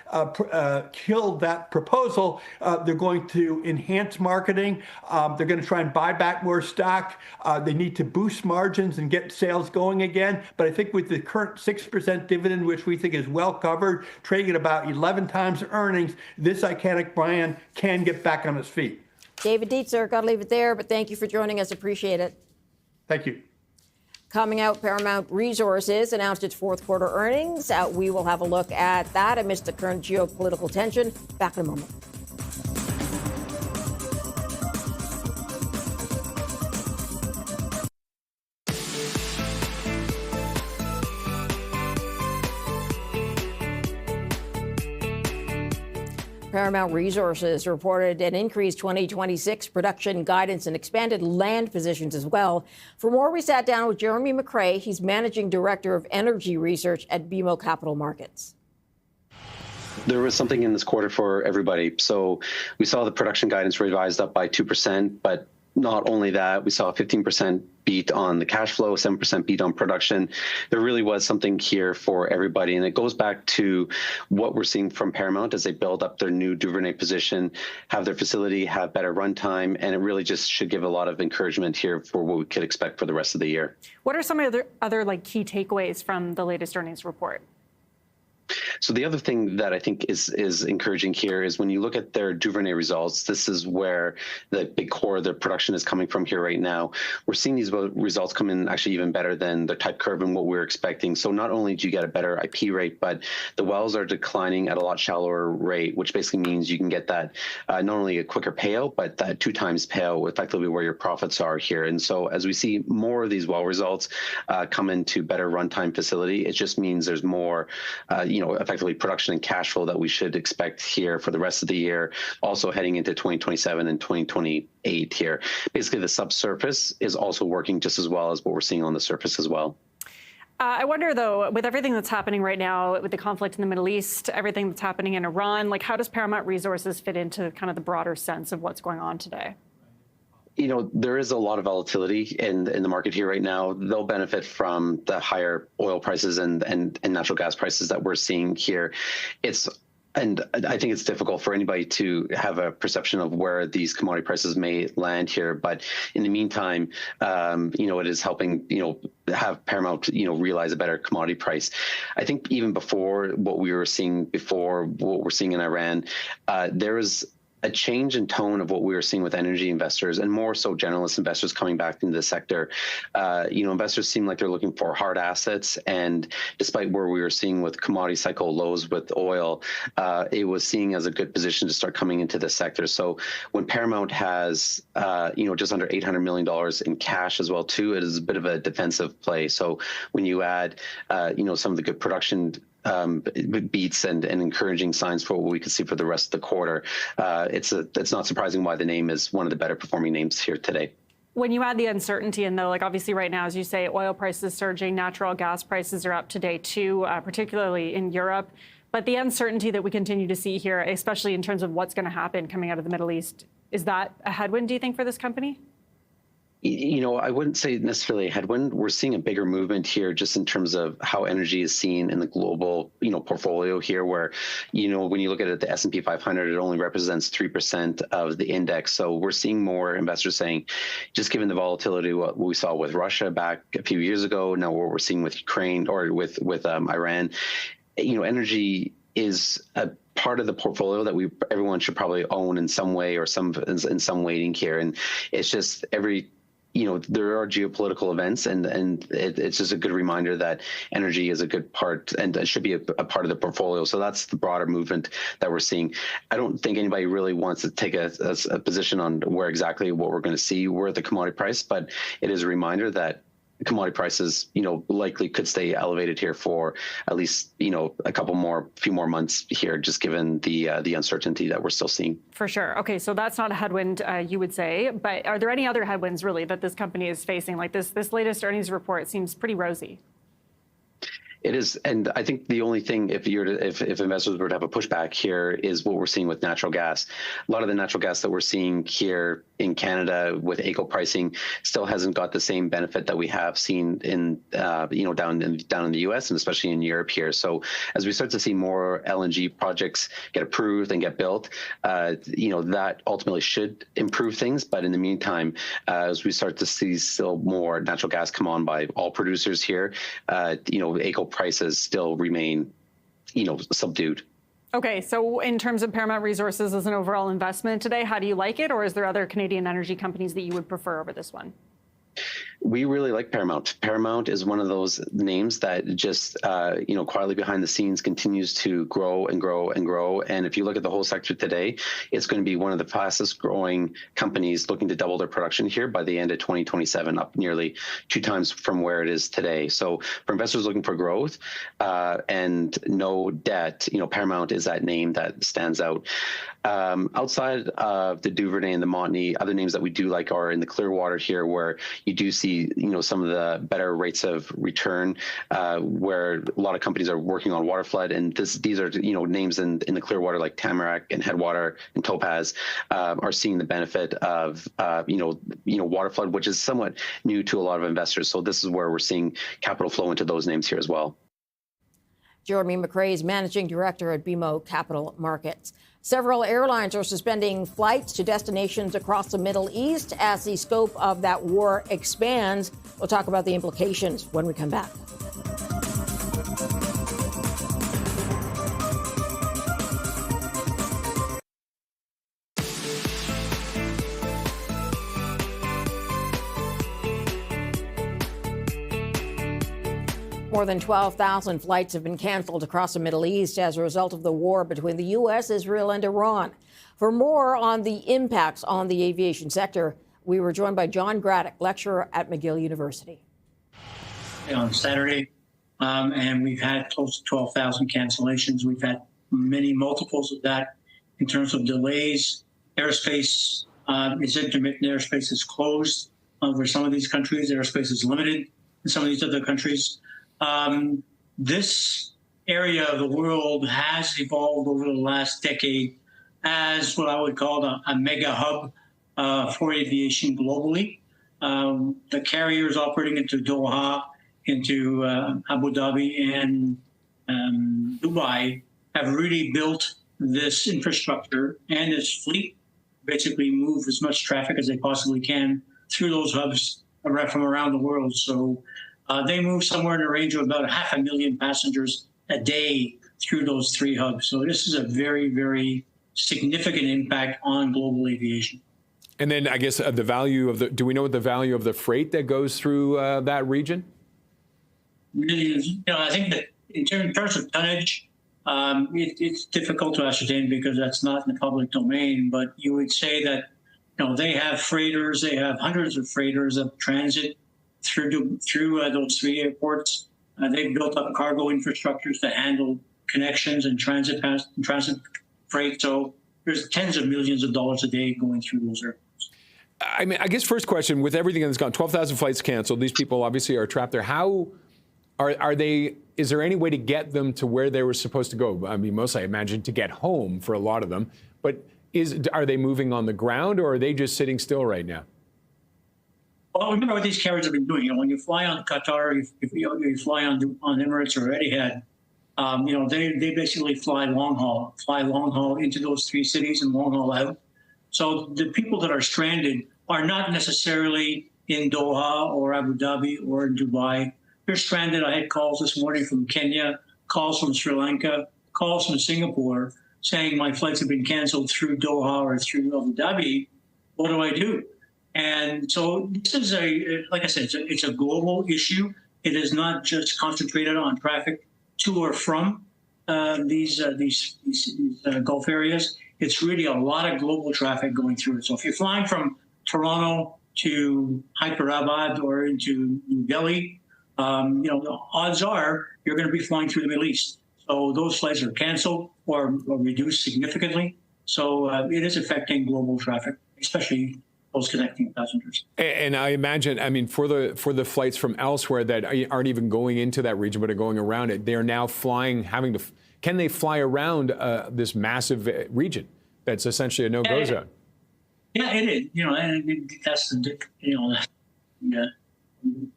proposal. They're going to enhance marketing. They're going to try and buy back more stock. They need to boost margins and get sales going again. But I think with the current 6% dividend, which we think is well covered, trading at about 11 times earnings, this iconic brand can get back on its feet. David Dietzer, got to leave it there, but thank you for joining us. Appreciate it. Thank you. Coming out, Paramount Resources announced its fourth quarter earnings. We will have a look at that amidst the current geopolitical tension. Back in a moment. Paramount Resources reported an increased 2026 production guidance and expanded land positions as well. For more, we sat down with Jeremy McCrae. He's Managing Director of Energy Research at BMO Capital Markets. There was something in this quarter for everybody. So we saw the production guidance revised up by 2%, but Not only that, we saw a 15% beat on the cash flow, 7% beat on production. There really was something here for everybody. And it goes back to what we're seeing from Paramount as they build up their new Duvernay position, have their facility, have better runtime, and it really just should give a lot of encouragement here for what we could expect for the rest of the year. What are some of the other like key takeaways from the latest earnings report? So the other thing that I think is encouraging here is when you look at their Duvernay results, this is where the big core of their production is coming from here right now. We're seeing these results come in actually even better than the type curve and what we were expecting. So not only do you get a better IP rate, but the wells are declining at a lot shallower rate, which basically means you can get that not only a quicker payout, but that 2 times payout, effectively where your profits are here. And so as we see more of these well results come into better runtime facility, it just means there's more effectively production and cash flow that we should expect here for the rest of the year, also heading into 2027 and 2028 here. Basically, the subsurface is also working just as well as what we're seeing on the surface as well. I wonder, though, with everything that's happening right now, with the conflict in the Middle East, everything that's happening in Iran, like how does Paramount Resources fit into kind of the broader sense of what's going on today? There is a lot of volatility in the market here right now. They'll benefit from the higher oil prices and natural gas prices that we're seeing here. And I think it's difficult for anybody to have a perception of where these commodity prices may land here. But in the meantime, it is helping, have Paramount, realize a better commodity price. I think even before what we're seeing in Iran, there is a change in tone of what we were seeing with energy investors and more so generalist investors coming back into the sector. Investors seem like they're looking for hard assets. And despite where we were seeing with commodity cycle lows with oil, it was seen as a good position to start coming into the sector. So when Paramount has, just under $800 million in cash as well, too, it is a bit of a defensive play. So when you add, some of the good production beats and encouraging signs for what we could see for the rest of the quarter, it's not surprising why the name is one of the better performing names here today. When you add the uncertainty in, though, like obviously right now, as you say, oil prices surging, natural gas prices are up today, too, particularly in Europe. But the uncertainty that we continue to see here, especially in terms of what's going to happen coming out of the Middle East, is that a headwind, do you think, for this company? I wouldn't say necessarily a headwind. We're seeing a bigger movement here just in terms of how energy is seen in the global, portfolio here where, when you look at it, the S&P 500, it only represents 3% of the index. So we're seeing more investors saying, just given the volatility, what we saw with Russia back a few years ago, now what we're seeing with Ukraine or with Iran, energy is a part of the portfolio that everyone should probably own in some way or in some weighting here. And it's just there are geopolitical events, and it's just a good reminder that energy is a good part and it should be a part of the portfolio. So that's the broader movement that we're seeing. I don't think anybody really wants to take a position on where exactly what we're going to see with the commodity price, but it is a reminder that commodity prices, likely could stay elevated here for at least, a few more months here, just given the uncertainty that we're still seeing. For sure. Okay, so that's not a headwind, you would say. But are there any other headwinds, really, that this company is facing? Like this latest earnings report seems pretty rosy. It is, and I think the only thing, if investors were to have a pushback here, is what we're seeing with natural gas. A lot of the natural gas that we're seeing here in Canada with AECO pricing still hasn't got the same benefit that we have seen in down in the U.S. and especially in Europe here. So as we start to see more LNG projects get approved and get built, that ultimately should improve things. But in the meantime, as we start to see still more natural gas come on by all producers here, AECO prices still remain, subdued. Okay, so in terms of Paramount Resources as an overall investment today, how do you like it? Or is there other Canadian energy companies that you would prefer over this one? We really like Paramount. Paramount is one of those names that just, quietly behind the scenes continues to grow and grow and grow. And if you look at the whole sector today, it's going to be one of the fastest growing companies looking to double their production here by the end of 2027, up nearly 2 times from where it is today. So for investors looking for growth and no debt, Paramount is that name that stands out. Outside of the Duvernay and the Montney, other names that we do like are in the Clearwater here, where you do see see, some of the better rates of return, where a lot of companies are working on waterflood, and these are, names in the Clearwater like Tamarack and Headwater and Topaz are seeing the benefit of, waterflood, which is somewhat new to a lot of investors. So this is where we're seeing capital flow into those names here as well. Jeremy McRae is managing director at BMO Capital Markets. Several airlines are suspending flights to destinations across the Middle East as the scope of that war expands. We'll talk about the implications when we come back. More than 12,000 flights have been canceled across the Middle East as a result of the war between the U.S., Israel, and Iran. For more on the impacts on the aviation sector, we were joined by John Graddick, lecturer at McGill University. On Saturday, and we've had close to 12,000 cancellations. We've had many multiples of that in terms of delays. Airspace is intermittent. Airspace is closed for some of these countries. Airspace is limited in some of these other countries. This area of the world has evolved over the last decade as what I would call a mega hub for aviation globally. The carriers operating into Doha, into Abu Dhabi, and Dubai have really built this infrastructure and this fleet, basically move as much traffic as they possibly can through those hubs from around the world. So they move somewhere in the range of about 500,000 passengers a day through those three hubs. So this is a very, very significant impact on global aviation. And then I guess the value of do we know what the value of the freight that goes through that region? Really, I think that in terms of tonnage, it's difficult to ascertain because that's not in the public domain. But you would say that, they have freighters, they have hundreds of freighters that transit through those three airports. They've built up cargo infrastructures to handle connections and transit freight. So there's tens of millions of dollars a day going through those airports. I mean, I guess first question, with everything that's gone, 12,000 flights canceled, these people obviously are trapped there. How are they, is there any way to get them to where they were supposed to go? I mean, mostly I imagine to get home for a lot of them, but are they moving on the ground or are they just sitting still right now? Well, remember what these carriers have been doing. When you fly on Qatar, if you fly on Emirates or Etihad, they basically fly long haul into those three cities and long haul out. So the people that are stranded are not necessarily in Doha or Abu Dhabi or in Dubai. They're stranded. I had calls this morning from Kenya, calls from Sri Lanka, calls from Singapore saying my flights have been canceled through Doha or through Abu Dhabi. What do I do? And so this is like I said, it's a global issue. It is not just concentrated on traffic to or from these Gulf areas. It's really a lot of global traffic going through it. So if you're flying from Toronto to Hyderabad or into New Delhi, the odds are you're going to be flying through the Middle East. So those flights are canceled or reduced significantly. So it is affecting global traffic, especially those connecting passengers. And I imagine, I mean, for the flights from elsewhere that aren't even going into that region but are going around it, they're now flying, can they fly around this massive region that's essentially a no-go zone? Yeah, it is. And that's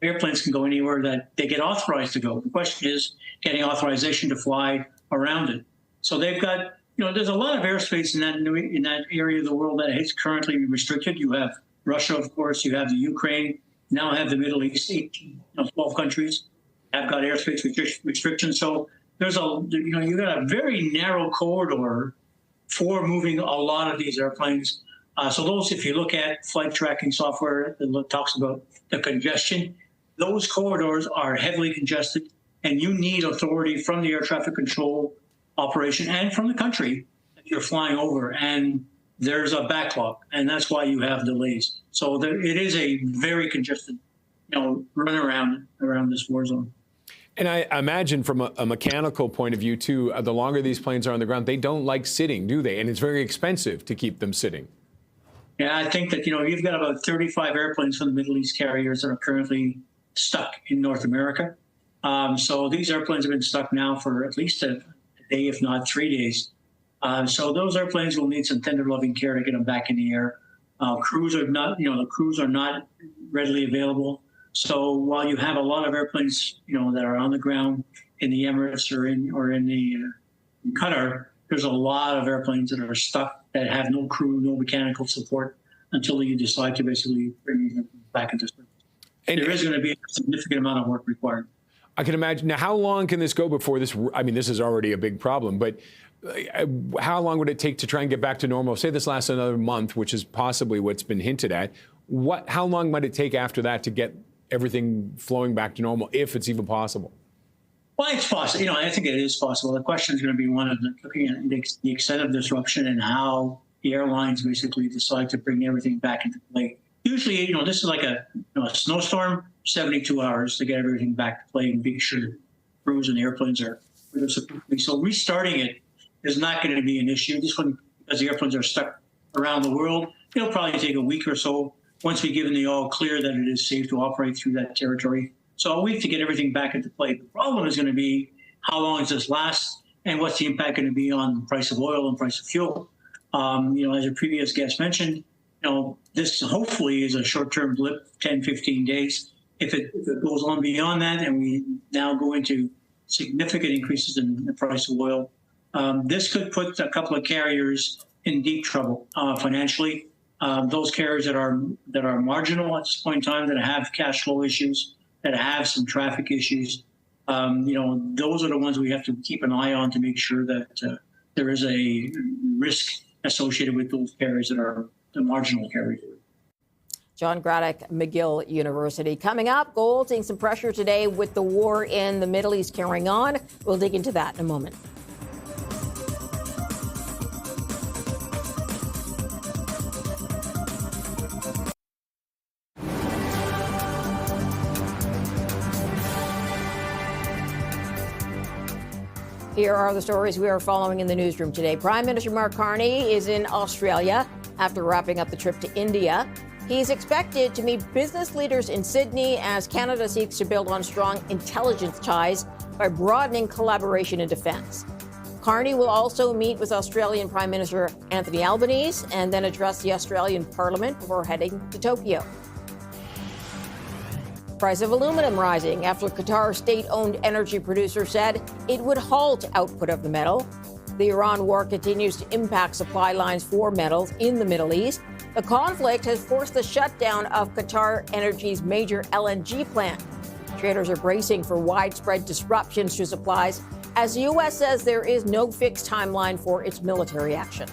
airplanes can go anywhere that they get authorized to go. The question is getting authorization to fly around it. So they've got, there's a lot of airspace in that area of the world that is currently restricted. You have Russia, of course. You have the Ukraine. Now have the Middle East. 12 countries have got airspace restrictions. So there's you got a very narrow corridor for moving a lot of these airplanes. So those, if you look at flight tracking software that talks about the congestion, those corridors are heavily congested, and you need authority from the air traffic control operation and from the country that you're flying over. And there's a backlog, and that's why you have delays. So it is a very congested, run around this war zone. And I imagine from a mechanical point of view, too, the longer these planes are on the ground, they don't like sitting, do they? And it's very expensive to keep them sitting. Yeah, I think that, you've got about 35 airplanes from the Middle East carriers that are currently stuck in North America. So these airplanes have been stuck now for at least a day, if not 3 days. So those airplanes will need some tender loving care to get them back in the air. Crews are not, the crews are not readily available. So while you have a lot of airplanes, that are on the ground in the Emirates or in Qatar, there's a lot of airplanes that are stuck that have no crew, no mechanical support until you decide to basically bring them back into service. And there is going to be a significant amount of work required. I can imagine. Now, how long can this go before this? I mean, this is already a big problem, but how long would it take to try and get back to normal? Say this lasts another month, which is possibly what's been hinted at. How long might it take after that to get everything flowing back to normal, if it's even possible? Well, it's possible. I think it is possible. The question is going to be one of looking at the extent of disruption and how the airlines basically decide to bring everything back into play. Usually, this is like a snowstorm, 72 hours to get everything back to play and be sure crews and airplanes are where they're supposed to be. So restarting it is not going to be an issue. This one, because the airplanes are stuck around the world, it'll probably take a week or so once we've given the all clear that it is safe to operate through that territory. So a week to get everything back into play. The problem is going to be how long does this last and what's the impact going to be on the price of oil and price of fuel. As your previous guest mentioned, this hopefully is a short-term blip, 10, 15 days. If it goes on beyond that and we now go into significant increases in the price of oil, this could put a couple of carriers in deep trouble financially. Those carriers that are marginal at this point in time, that have cash flow issues, that have some traffic issues, those are the ones we have to keep an eye on to make sure that there is a risk associated with those carriers that are the marginal carriers. John Graddick, McGill University. Coming up, gold seeing some pressure today with the war in the Middle East carrying on. We'll dig into that in a moment. Here are the stories we are following in the newsroom today. Prime Minister Mark Carney is in Australia after wrapping up the trip to India. He's expected to meet business leaders in Sydney as Canada seeks to build on strong intelligence ties by broadening collaboration in defence. Carney will also meet with Australian Prime Minister Anthony Albanese and then address the Australian Parliament before heading to Tokyo. Price of aluminum rising after Qatar state-owned energy producer said it would halt output of the metal. The Iran war continues to impact supply lines for metals in the Middle East. The conflict has forced the shutdown of Qatar Energy's major LNG plant. Traders are bracing for widespread disruptions to supplies as the U.S. says there is no fixed timeline for its military action.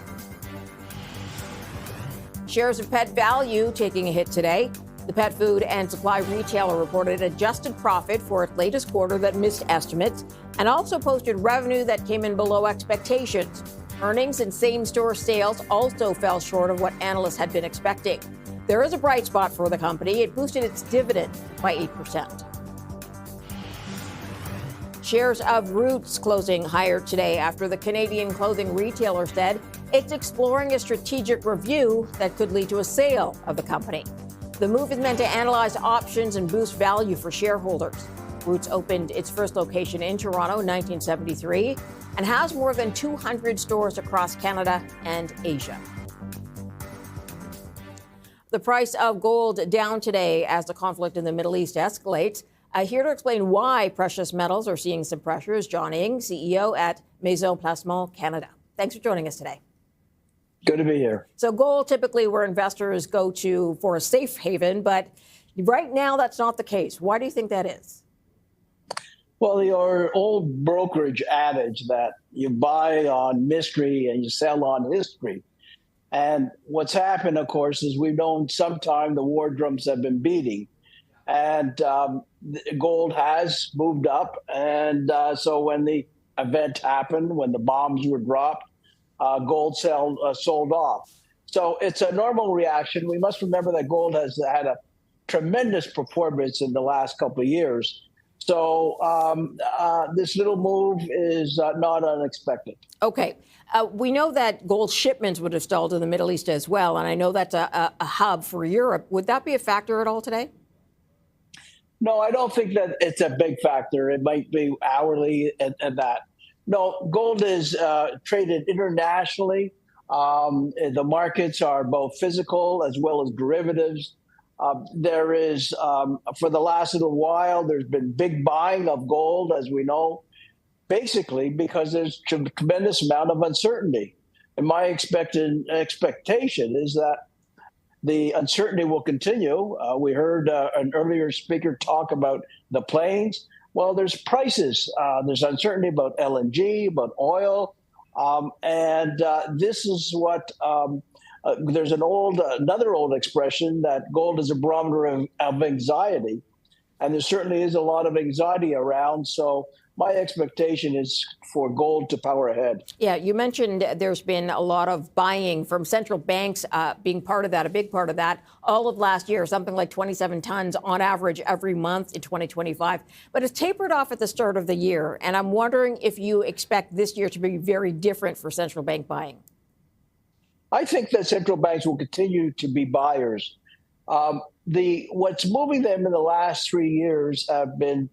Shares of Pet Value taking a hit today. The pet food and supply retailer reported adjusted profit for its latest quarter that missed estimates and also posted revenue that came in below expectations. Earnings and same-store sales also fell short of what analysts had been expecting. There is a bright spot for the company. It boosted its dividend by 8%. Shares of Roots closing higher today after the Canadian clothing retailer said it's exploring a strategic review that could lead to a sale of the company. The move is meant to analyze options and boost value for shareholders. Roots opened its first location in Toronto in 1973 and has more than 200 stores across Canada and Asia. The price of gold down today as the conflict in the Middle East escalates. Here to explain why precious metals are seeing some pressure is John Ing, CEO at Maison Placement Canada. Thanks for joining us today. Good to be here. So gold typically where investors go to for a safe haven, but right now that's not the case. Why do you think that is? Well, your old brokerage adage that you buy on mystery and you sell on history. And what's happened, of course, is we've known sometime the war drums have been beating. And gold has moved up. And so when the event happened, when the bombs were dropped, gold sold off. So it's a normal reaction. We must remember that gold has had a tremendous performance in the last couple of years. So this little move is not unexpected. Okay. We know that gold shipments would have stalled in the Middle East as well, and I know that's a hub for Europe. Would that be a factor at all today? No, I don't think that it's a big factor. It might be hourly and that. No, gold is traded internationally. The markets are both physical as well as derivatives. There is, for the last little while, there's been big buying of gold, as we know, basically because there's a tremendous amount of uncertainty. And my expectation is that the uncertainty will continue. We heard an earlier speaker talk about the planes. Well, there's prices. There's uncertainty about LNG, about oil. And this is what there's another old expression that gold is a barometer of anxiety. And there certainly is a lot of anxiety around. So my expectation is for gold to power ahead. Yeah, you mentioned there's been a lot of buying from central banks being part of that, a big part of that, all of last year, something like 27 tons on average every month in 2025. But it's tapered off at the start of the year. And I'm wondering if you expect this year to be very different for central bank buying. I think that central banks will continue to be buyers. What's moving them in the last 3 years have been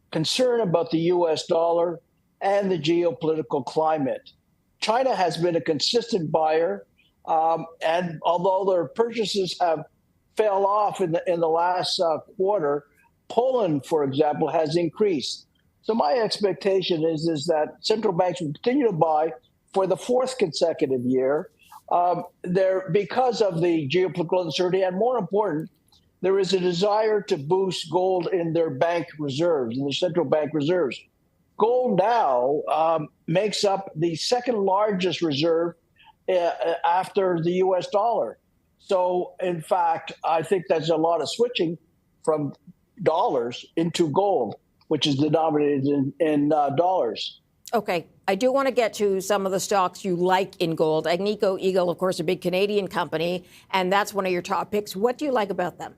concern about the U.S. dollar and the geopolitical climate. China has been a consistent buyer, and although their purchases have fell off in the last quarter, Poland, for example, has increased. So my expectation is that central banks will continue to buy for the fourth consecutive year. Because of the geopolitical uncertainty, and more important, there is a desire to boost gold in their bank reserves, in their central bank reserves. Gold now makes up the second largest reserve after the U.S. dollar. So, in fact, I think there's a lot of switching from dollars into gold, which is denominated in dollars. Okay. I do want to get to some of the stocks you like in gold. Agnico Eagle, of course, a big Canadian company, and that's one of your top picks. What do you like about them?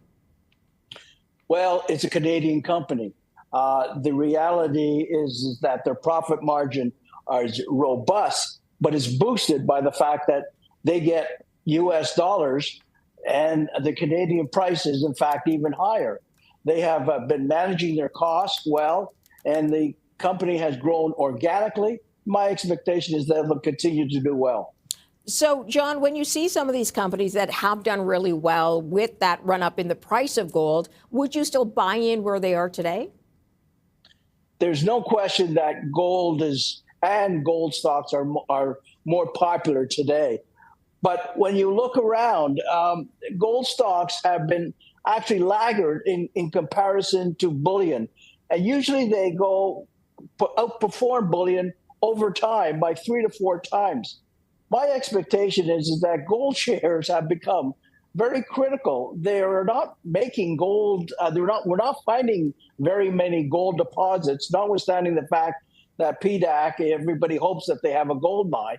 Well, it's a Canadian company. The reality is that their profit margin is robust, but it's boosted by the fact that they get U.S. dollars and the Canadian price is, in fact, even higher. They have been managing their costs well, and the company has grown organically. My expectation is that they'll continue to do well. So, John, when you see some of these companies that have done really well with that run up in the price of gold, would you still buy in where they are today? There's no question that gold stocks are more popular today. But when you look around, gold stocks have been actually laggard in comparison to bullion. And usually they outperform bullion over time by 3 to 4 times. My expectation is that gold shares have become very critical. They are not making gold. We're not finding very many gold deposits, notwithstanding the fact that PDAC, everybody hopes that they have a gold mine.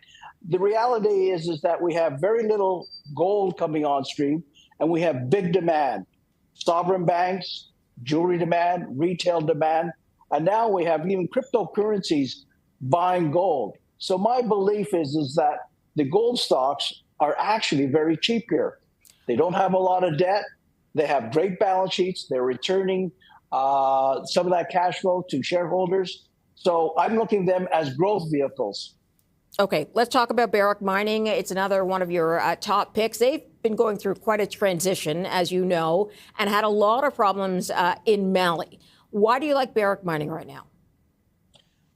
The reality is that we have very little gold coming on stream, and we have big demand. Sovereign banks, jewelry demand, retail demand, and now we have even cryptocurrencies buying gold. So my belief is that the gold stocks are actually very cheap here. They don't have a lot of debt. They have great balance sheets. They're returning some of that cash flow to shareholders. So I'm looking at them as growth vehicles. Okay, let's talk about Barrick Mining. It's another one of your top picks. They've been going through quite a transition, as you know, and had a lot of problems in Mali. Why do you like Barrick Mining right now?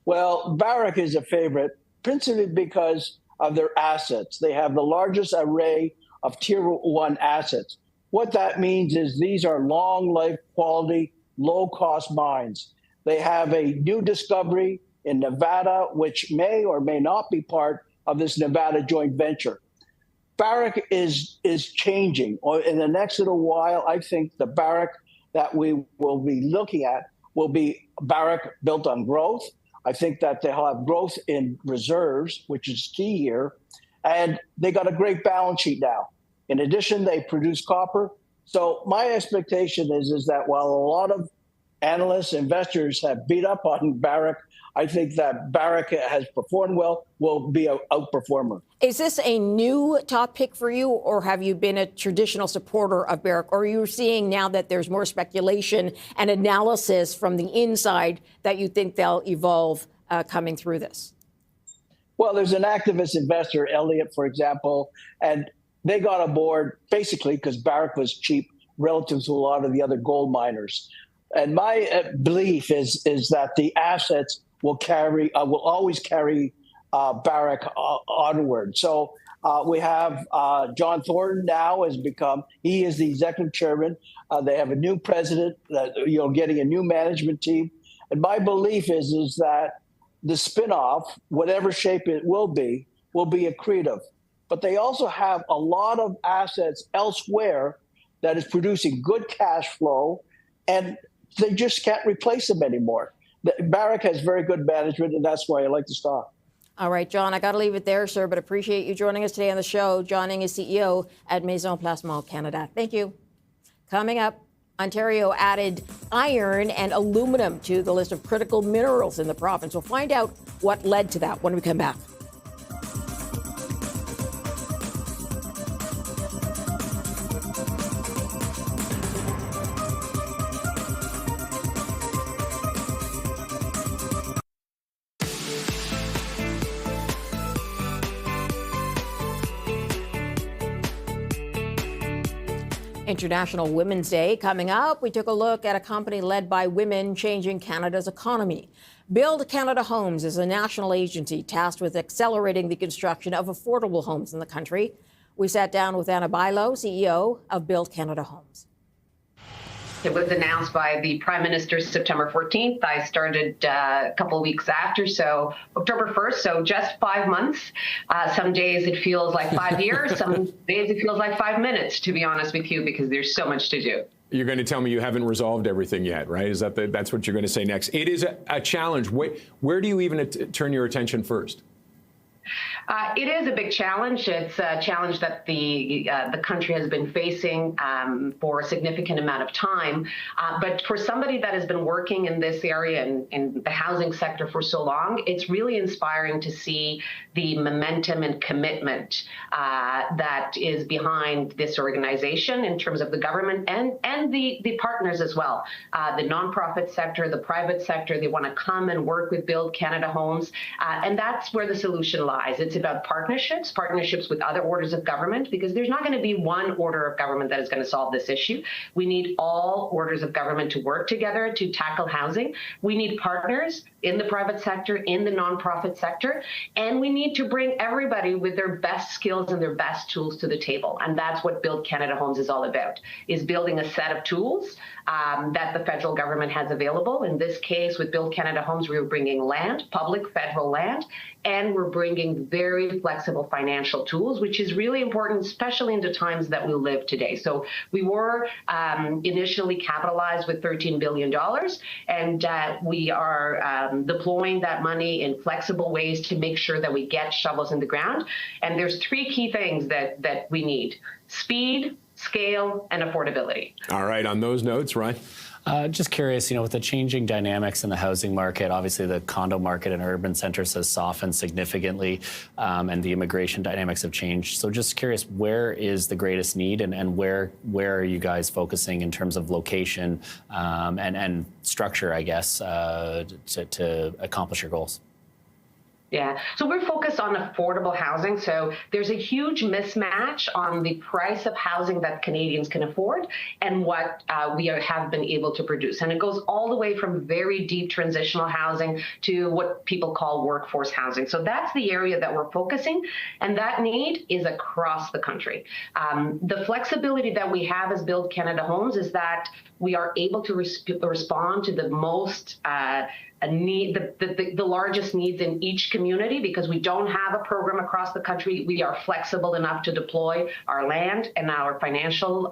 Well, Barrick is a favorite, principally because of their assets. They have the largest array of Tier 1 assets. What that means is these are long life, quality, low-cost mines. They have a new discovery in Nevada, which may or may not be part of this Nevada joint venture. Barrick is changing. In the next little while, I think the Barrick that we will be looking at will be Barrick built on growth. I think that they'll have growth in reserves, which is key here. And they got a great balance sheet now. In addition, they produce copper. So my expectation is that while a lot of analysts, investors have beat up on Barrick. I think that Barrick has performed well, will be an outperformer. Is this a new top pick for you, or have you been a traditional supporter of Barrick? Or are you seeing now that there's more speculation and analysis from the inside that you think they'll evolve coming through this? Well, there's an activist investor, Elliott, for example, and they got aboard basically because Barrick was cheap relative to a lot of the other gold miners. And my belief is that the assets will always carry Barrick onward. So we have John Thornton now he is the executive chairman. They have a new president, getting a new management team. And my belief is that the spinoff, whatever shape it will be accretive. But they also have a lot of assets elsewhere that is producing good cash flow, and they just can't replace them anymore. Barrick has very good management, and that's why I like the stock. All right, John, I got to leave it there, sir, but appreciate you joining us today on the show. John Ing is CEO at Maison Placement Canada. Thank you. Coming up, Ontario added iron and aluminum to the list of critical minerals in the province. We'll find out what led to that when we come back. International Women's Day coming up. We took a look at a company led by women changing Canada's economy. Build Canada Homes is a national agency tasked with accelerating the construction of affordable homes in the country. We sat down with Anna Bailo, CEO of Build Canada Homes. It was announced by the Prime Minister September 14th. I started a couple of weeks after, so October 1st, so just 5 months. Some days it feels like 5 years, some days it feels like 5 minutes, to be honest with you, because there's so much to do. You're going to tell me you haven't resolved everything yet, right? Is that's what you're going to say next? It is a challenge. Where do you even turn your attention first? It is a big challenge. It's a challenge that the country has been facing for a significant amount of time. But for somebody that has been working in this area and in the housing sector for so long, it's really inspiring to see the momentum and commitment that is behind this organization in terms of the government and the partners as well. The nonprofit sector, the private sector, they want to come and work with Build Canada Homes. And that's where the solution lies. It's about partnerships with other orders of government, because there's not going to be one order of government that is going to solve this issue. We need all orders of government to work together to tackle housing. We need partners in the private sector, in the nonprofit sector, and we need to bring everybody with their best skills and their best tools to the table. And that's what Build Canada Homes is all about, is building a set of tools that the federal government has available. In this case, with Build Canada Homes, we're bringing land, public federal land, and we're bringing very flexible financial tools, which is really important, especially in the times that we live today. So we were initially capitalized with $13 billion, and we are deploying that money in flexible ways to make sure that we get shovels in the ground. And there's three key things that we need: speed, scale, and affordability. All right, on those notes, Ryan? Just curious, with the changing dynamics in the housing market, obviously the condo market in urban centers has softened significantly, and the immigration dynamics have changed. So just curious, where is the greatest need, and where are you guys focusing in terms of location and structure, I guess, to accomplish your goals? Yeah, so we're focused on affordable housing. So there's a huge mismatch on the price of housing that Canadians can afford and what we have been able to produce. And it goes all the way from very deep transitional housing to what people call workforce housing. So that's the area that we're focusing. And that need is across the country. The flexibility that we have as Build Canada Homes is that we are able to respond to the most the largest needs in each community, because we don't have a program across the country. We are flexible enough to deploy our land and our financial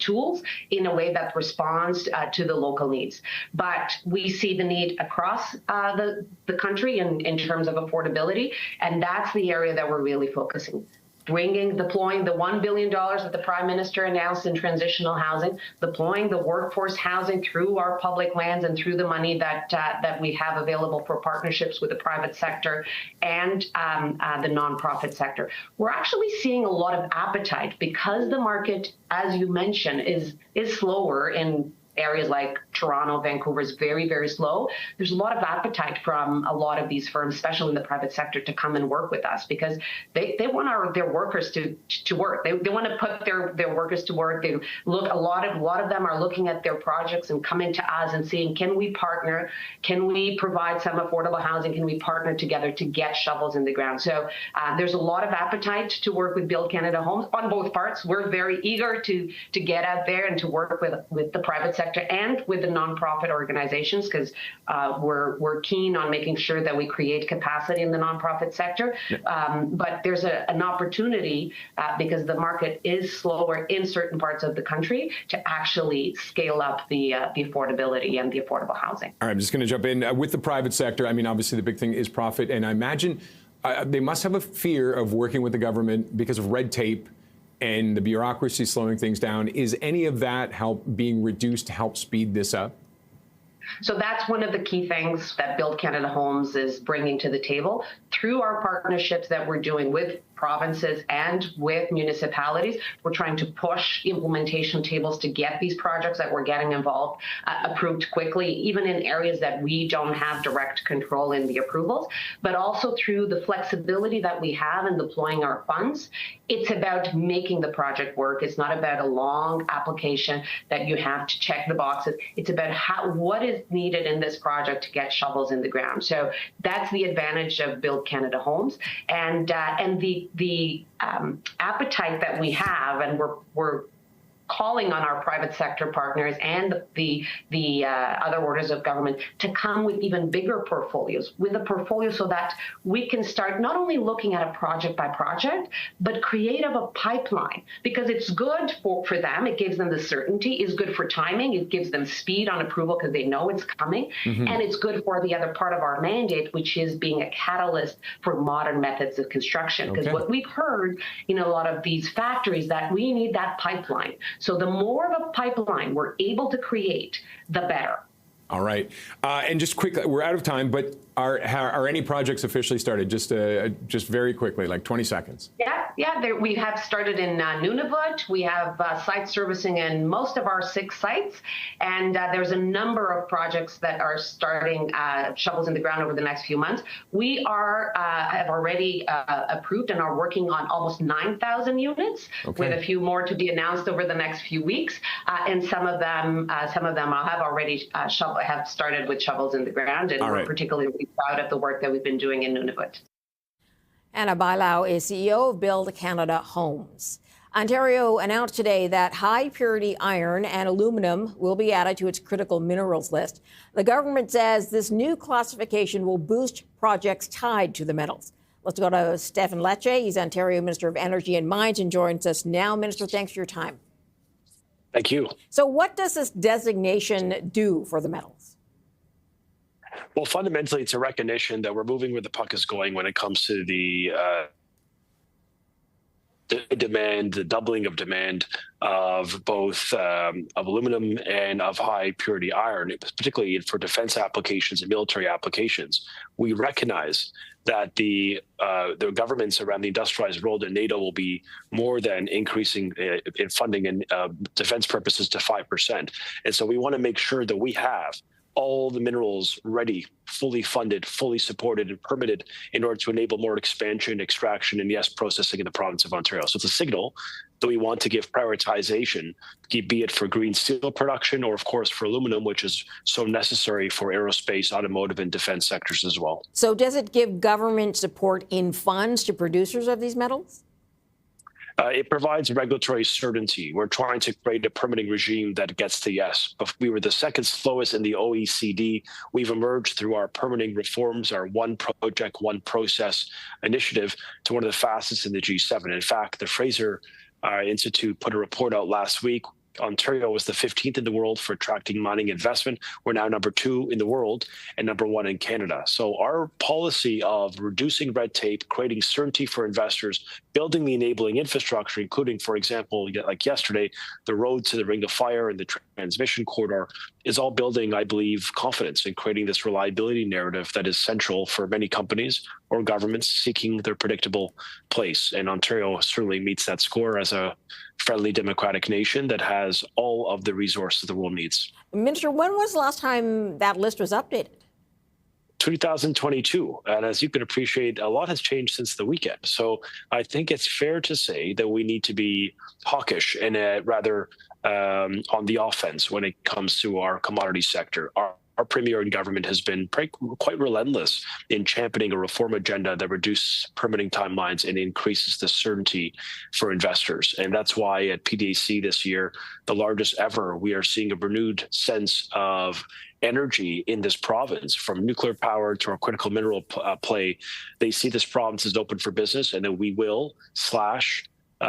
tools in a way that responds to the local needs. But we see the need across the country in terms of affordability, and that's the area that we're really focusing. deploying the $1 billion that the Prime Minister announced in transitional housing, deploying the workforce housing through our public lands and through the money that we have available for partnerships with the private sector and the nonprofit sector. We're actually seeing a lot of appetite because the market, as you mentioned, is slower in areas like Toronto, Vancouver is very, very slow. There's a lot of appetite from a lot of these firms, especially in the private sector, to come and work with us because they want their workers to work. They want to put their workers to work. They look a lot of them are looking at their projects and coming to us and saying, can we partner? Can we provide some affordable housing? Can we partner together to get shovels in the ground? So there's a lot of appetite to work with Build Canada Homes on both parts. We're very eager to get out there and to work with the private sector and with the nonprofit organizations because we're keen on making sure that we create capacity in the nonprofit sector. But there's an opportunity because the market is slower in certain parts of the country to actually scale up the affordability and the affordable housing. All right, I'm just going to jump in with the private sector. I mean, obviously the big thing is profit, and I imagine they must have a fear of working with the government because of red tape and the bureaucracy slowing things down. Is any of that being reduced to help speed this up? So that's one of the key things that Build Canada Homes is bringing to the table through our partnerships that we're doing with provinces and with municipalities. We're trying to push implementation tables to get these projects that we're getting involved approved quickly, even in areas that we don't have direct control in the approvals, but also through the flexibility that we have in deploying our funds. It's about making the project work. It's not about a long application that you have to check the boxes. It's about what is needed in this project to get shovels in the ground. So that's the advantage of Build Canada Homes, and the appetite that we have, and we're calling on our private sector partners and the other orders of government to come with even bigger portfolios, with a portfolio so that we can start not only looking at a project by project, but create a pipeline, because it's good for them. It gives them the certainty, is good for timing. It gives them speed on approval because they know it's coming. Mm-hmm. And it's good for the other part of our mandate, which is being a catalyst for modern methods of construction. Because what we've heard in a lot of these factories that we need that pipeline. So the more of a pipeline we're able to create, the better. All right. And just quickly, we're out of time, but are any projects officially started? Just very quickly, like 20 seconds. Yeah. We have started in Nunavut. We have site servicing in most of our 6 sites. And there's a number of projects that are starting shovels in the ground over the next few months. We have already approved and are working on almost 9,000 units, with a few more to be announced over the next few weeks. And some of them have already have started with shovels in the ground, and we're particularly proud of the work that we've been doing in Nunavut. Anna Bailau is CEO of Build Canada Homes. Ontario announced today that high-purity iron and aluminum will be added to its critical minerals list. The government says this new classification will boost projects tied to the metals. Let's go to Stephen Lecce. He's Ontario Minister of Energy and Mines and joins us now. Minister, thanks for your time. Thank you. So what does this designation do for the metals? Well, fundamentally, it's a recognition that we're moving where the puck is going when it comes to the demand, the doubling of demand of both of aluminum and of high purity iron, particularly for defense applications and military applications. We recognize that the governments around the industrialized world and NATO will be more than increasing in funding and defense purposes to 5%. And so we want to make sure that we have all the minerals ready, fully funded, fully supported, and permitted in order to enable more expansion, extraction, and yes, processing in the province of Ontario. So it's a signal that we want to give prioritization, be it for green steel production or, of course, for aluminum, which is so necessary for aerospace, automotive, and defense sectors as well. So does it give government support in funds to producers of these metals? It provides regulatory certainty. We're trying to create a permitting regime that gets to yes. We were the second slowest in the OECD. We've emerged through our permitting reforms, our one project, one process initiative, to one of the fastest in the G7. In fact, the Fraser Institute put a report out last week Ontario was the 15th in the world for attracting mining investment. We're now number 2 in the world and number 1 in Canada. So our policy of reducing red tape, creating certainty for investors, building the enabling infrastructure, including, for example, like yesterday, the road to the Ring of Fire and the transmission corridor, is all building, I believe, confidence in creating this reliability narrative that is central for many companies or governments seeking their predictable place. And Ontario certainly meets that score as a friendly democratic nation that has all of the resources the world needs. Minister, when was the last time that list was updated? 2022. And as you can appreciate, a lot has changed since the weekend. So I think it's fair to say that we need to be hawkish and rather on the offense when it comes to our commodity sector. Our premier and government has been quite relentless in championing a reform agenda that reduces permitting timelines and increases the certainty for investors. And that's why at PDAC this year, the largest ever, we are seeing a renewed sense of energy in this province, from nuclear power to our critical mineral play. They see this province as open for business, and that we will slash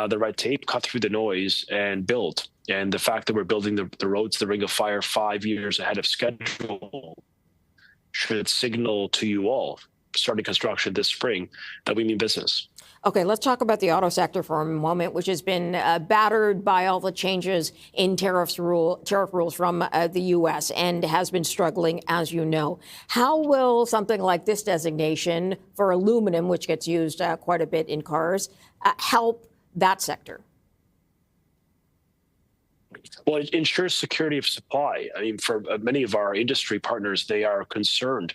the red tape, cut through the noise, and build. And the fact that we're building the roads, the Ring of Fire, 5 years ahead of schedule should signal to you all, starting construction this spring, that we mean business. Okay, let's talk about the auto sector for a moment, which has been battered by all the changes in tariff rules from the U.S. and has been struggling, as you know. How will something like this designation for aluminum, which gets used quite a bit in cars, help that sector? Well, it ensures security of supply. I mean, for many of our industry partners, they are concerned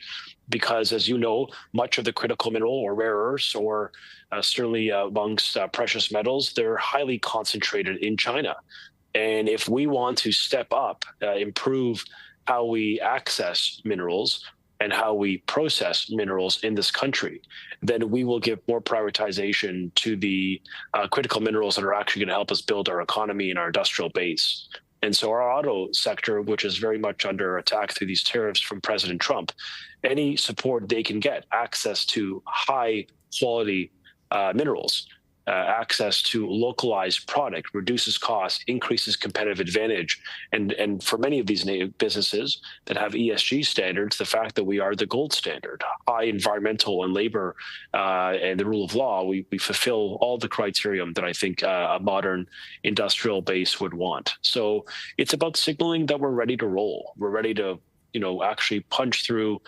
because, as you know, much of the critical mineral or rare earths or certainly amongst precious metals, they're highly concentrated in China. And if we want to step up, improve how we access minerals and how we process minerals in this country, then we will give more prioritization to the critical minerals that are actually going to help us build our economy and our industrial base. And so our auto sector, which is very much under attack through these tariffs from President Trump, any support they can get, access to high quality minerals, access to localized product, reduces costs, increases competitive advantage. And for many of these businesses that have ESG standards, the fact that we are the gold standard, high environmental and labor and the rule of law, we fulfill all the criterion that I think a modern industrial base would want. So it's about signaling that we're ready to roll. We're ready to actually punch through,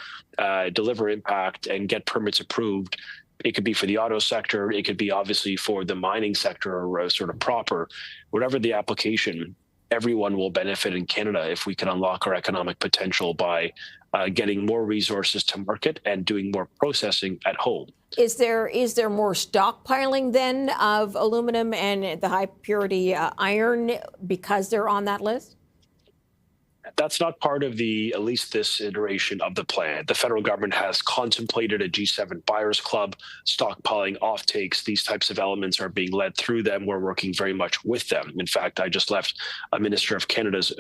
deliver impact, and get permits approved. It could be for the auto sector. It could be obviously for the mining sector or sort of proper. Whatever the application, everyone will benefit in Canada if we can unlock our economic potential by getting more resources to market and doing more processing at home. Is there more stockpiling then of aluminum and the high purity iron because they're on that list? That's not part of at least this iteration of the plan. The federal government has contemplated a G7 buyers club, stockpiling offtakes. These types of elements are being led through them. We're working very much with them. In fact, I just left a minister of Canada's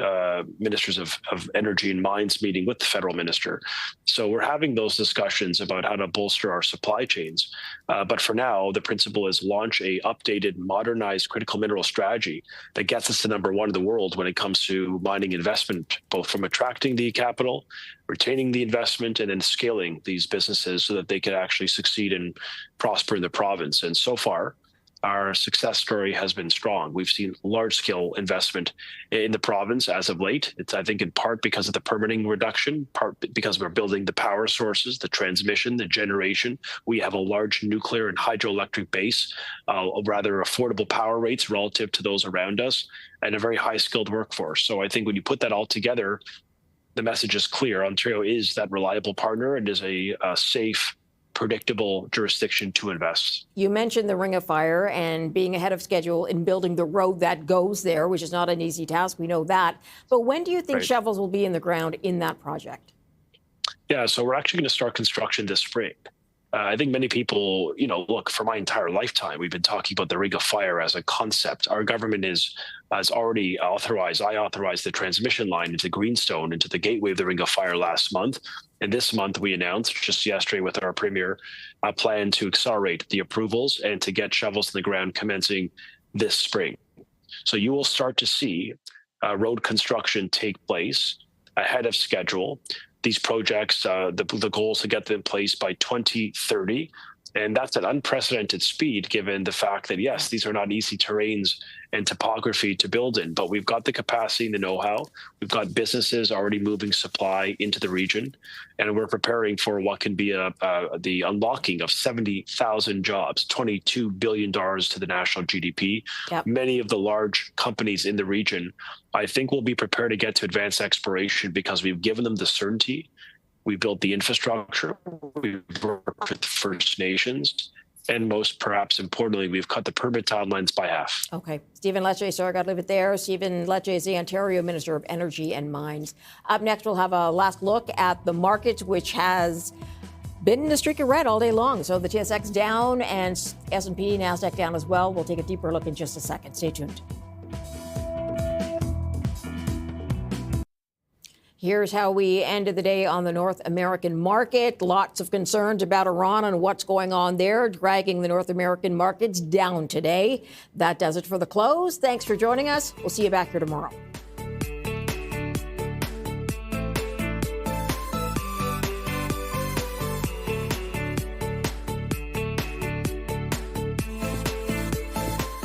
ministers of energy and mines meeting with the federal minister. So we're having those discussions about how to bolster our supply chains. But for now, the principle is launch a updated, modernized critical mineral strategy that gets us to #1 in the world when it comes to mining investment, both from attracting the capital, retaining the investment, and then scaling these businesses so that they can actually succeed and prosper in the province. And so far, our success story has been strong. We've seen large-scale investment in the province as of late. It's, I think, in part because of the permitting reduction, part because we're building the power sources, the transmission, the generation. We have a large nuclear and hydroelectric base, rather affordable power rates relative to those around us, and a very high-skilled workforce. So I think when you put that all together, the message is clear. Ontario is that reliable partner and is a safe, predictable jurisdiction to invest. You mentioned the Ring of Fire and being ahead of schedule in building the road that goes there, which is not an easy task. We know that. But when do you think shovels will be in the ground in that project? Yeah, so we're actually going to start construction this spring. I think many people, look, for my entire lifetime, we've been talking about the Ring of Fire as a concept. Our government has already authorized the transmission line into Greenstone, into the gateway of the Ring of Fire last month. And this month we announced, just yesterday with our premier, a plan to accelerate the approvals and to get shovels in the ground commencing this spring. So you will start to see road construction take place ahead of schedule. These projects, the goal is to get them in place by 2030. And that's an unprecedented speed, given the fact that, yes, these are not easy terrains and topography to build in, but we've got the capacity and the know-how. We've got businesses already moving supply into the region, and we're preparing for what can be the unlocking of 70,000 jobs, $22 billion to the national GDP. Yep. Many of the large companies in the region, I think, will be prepared to get to advanced exploration because we've given them the certainty. We built the infrastructure, we've worked with First Nations, and most perhaps importantly, we've cut the permit timelines by half. Okay. Stephen Lecce, sorry, I got to leave it there. Stephen Lecce is the Ontario Minister of Energy and Mines. Up next, we'll have a last look at the market, which has been in a streak of red all day long. So the TSX down and S&P, NASDAQ down as well. We'll take a deeper look in just a second. Stay tuned. Here's how we ended the day on the North American market. Lots of concerns about Iran and what's going on there, dragging the North American markets down today. That does it for the close. Thanks for joining us. We'll see you back here tomorrow.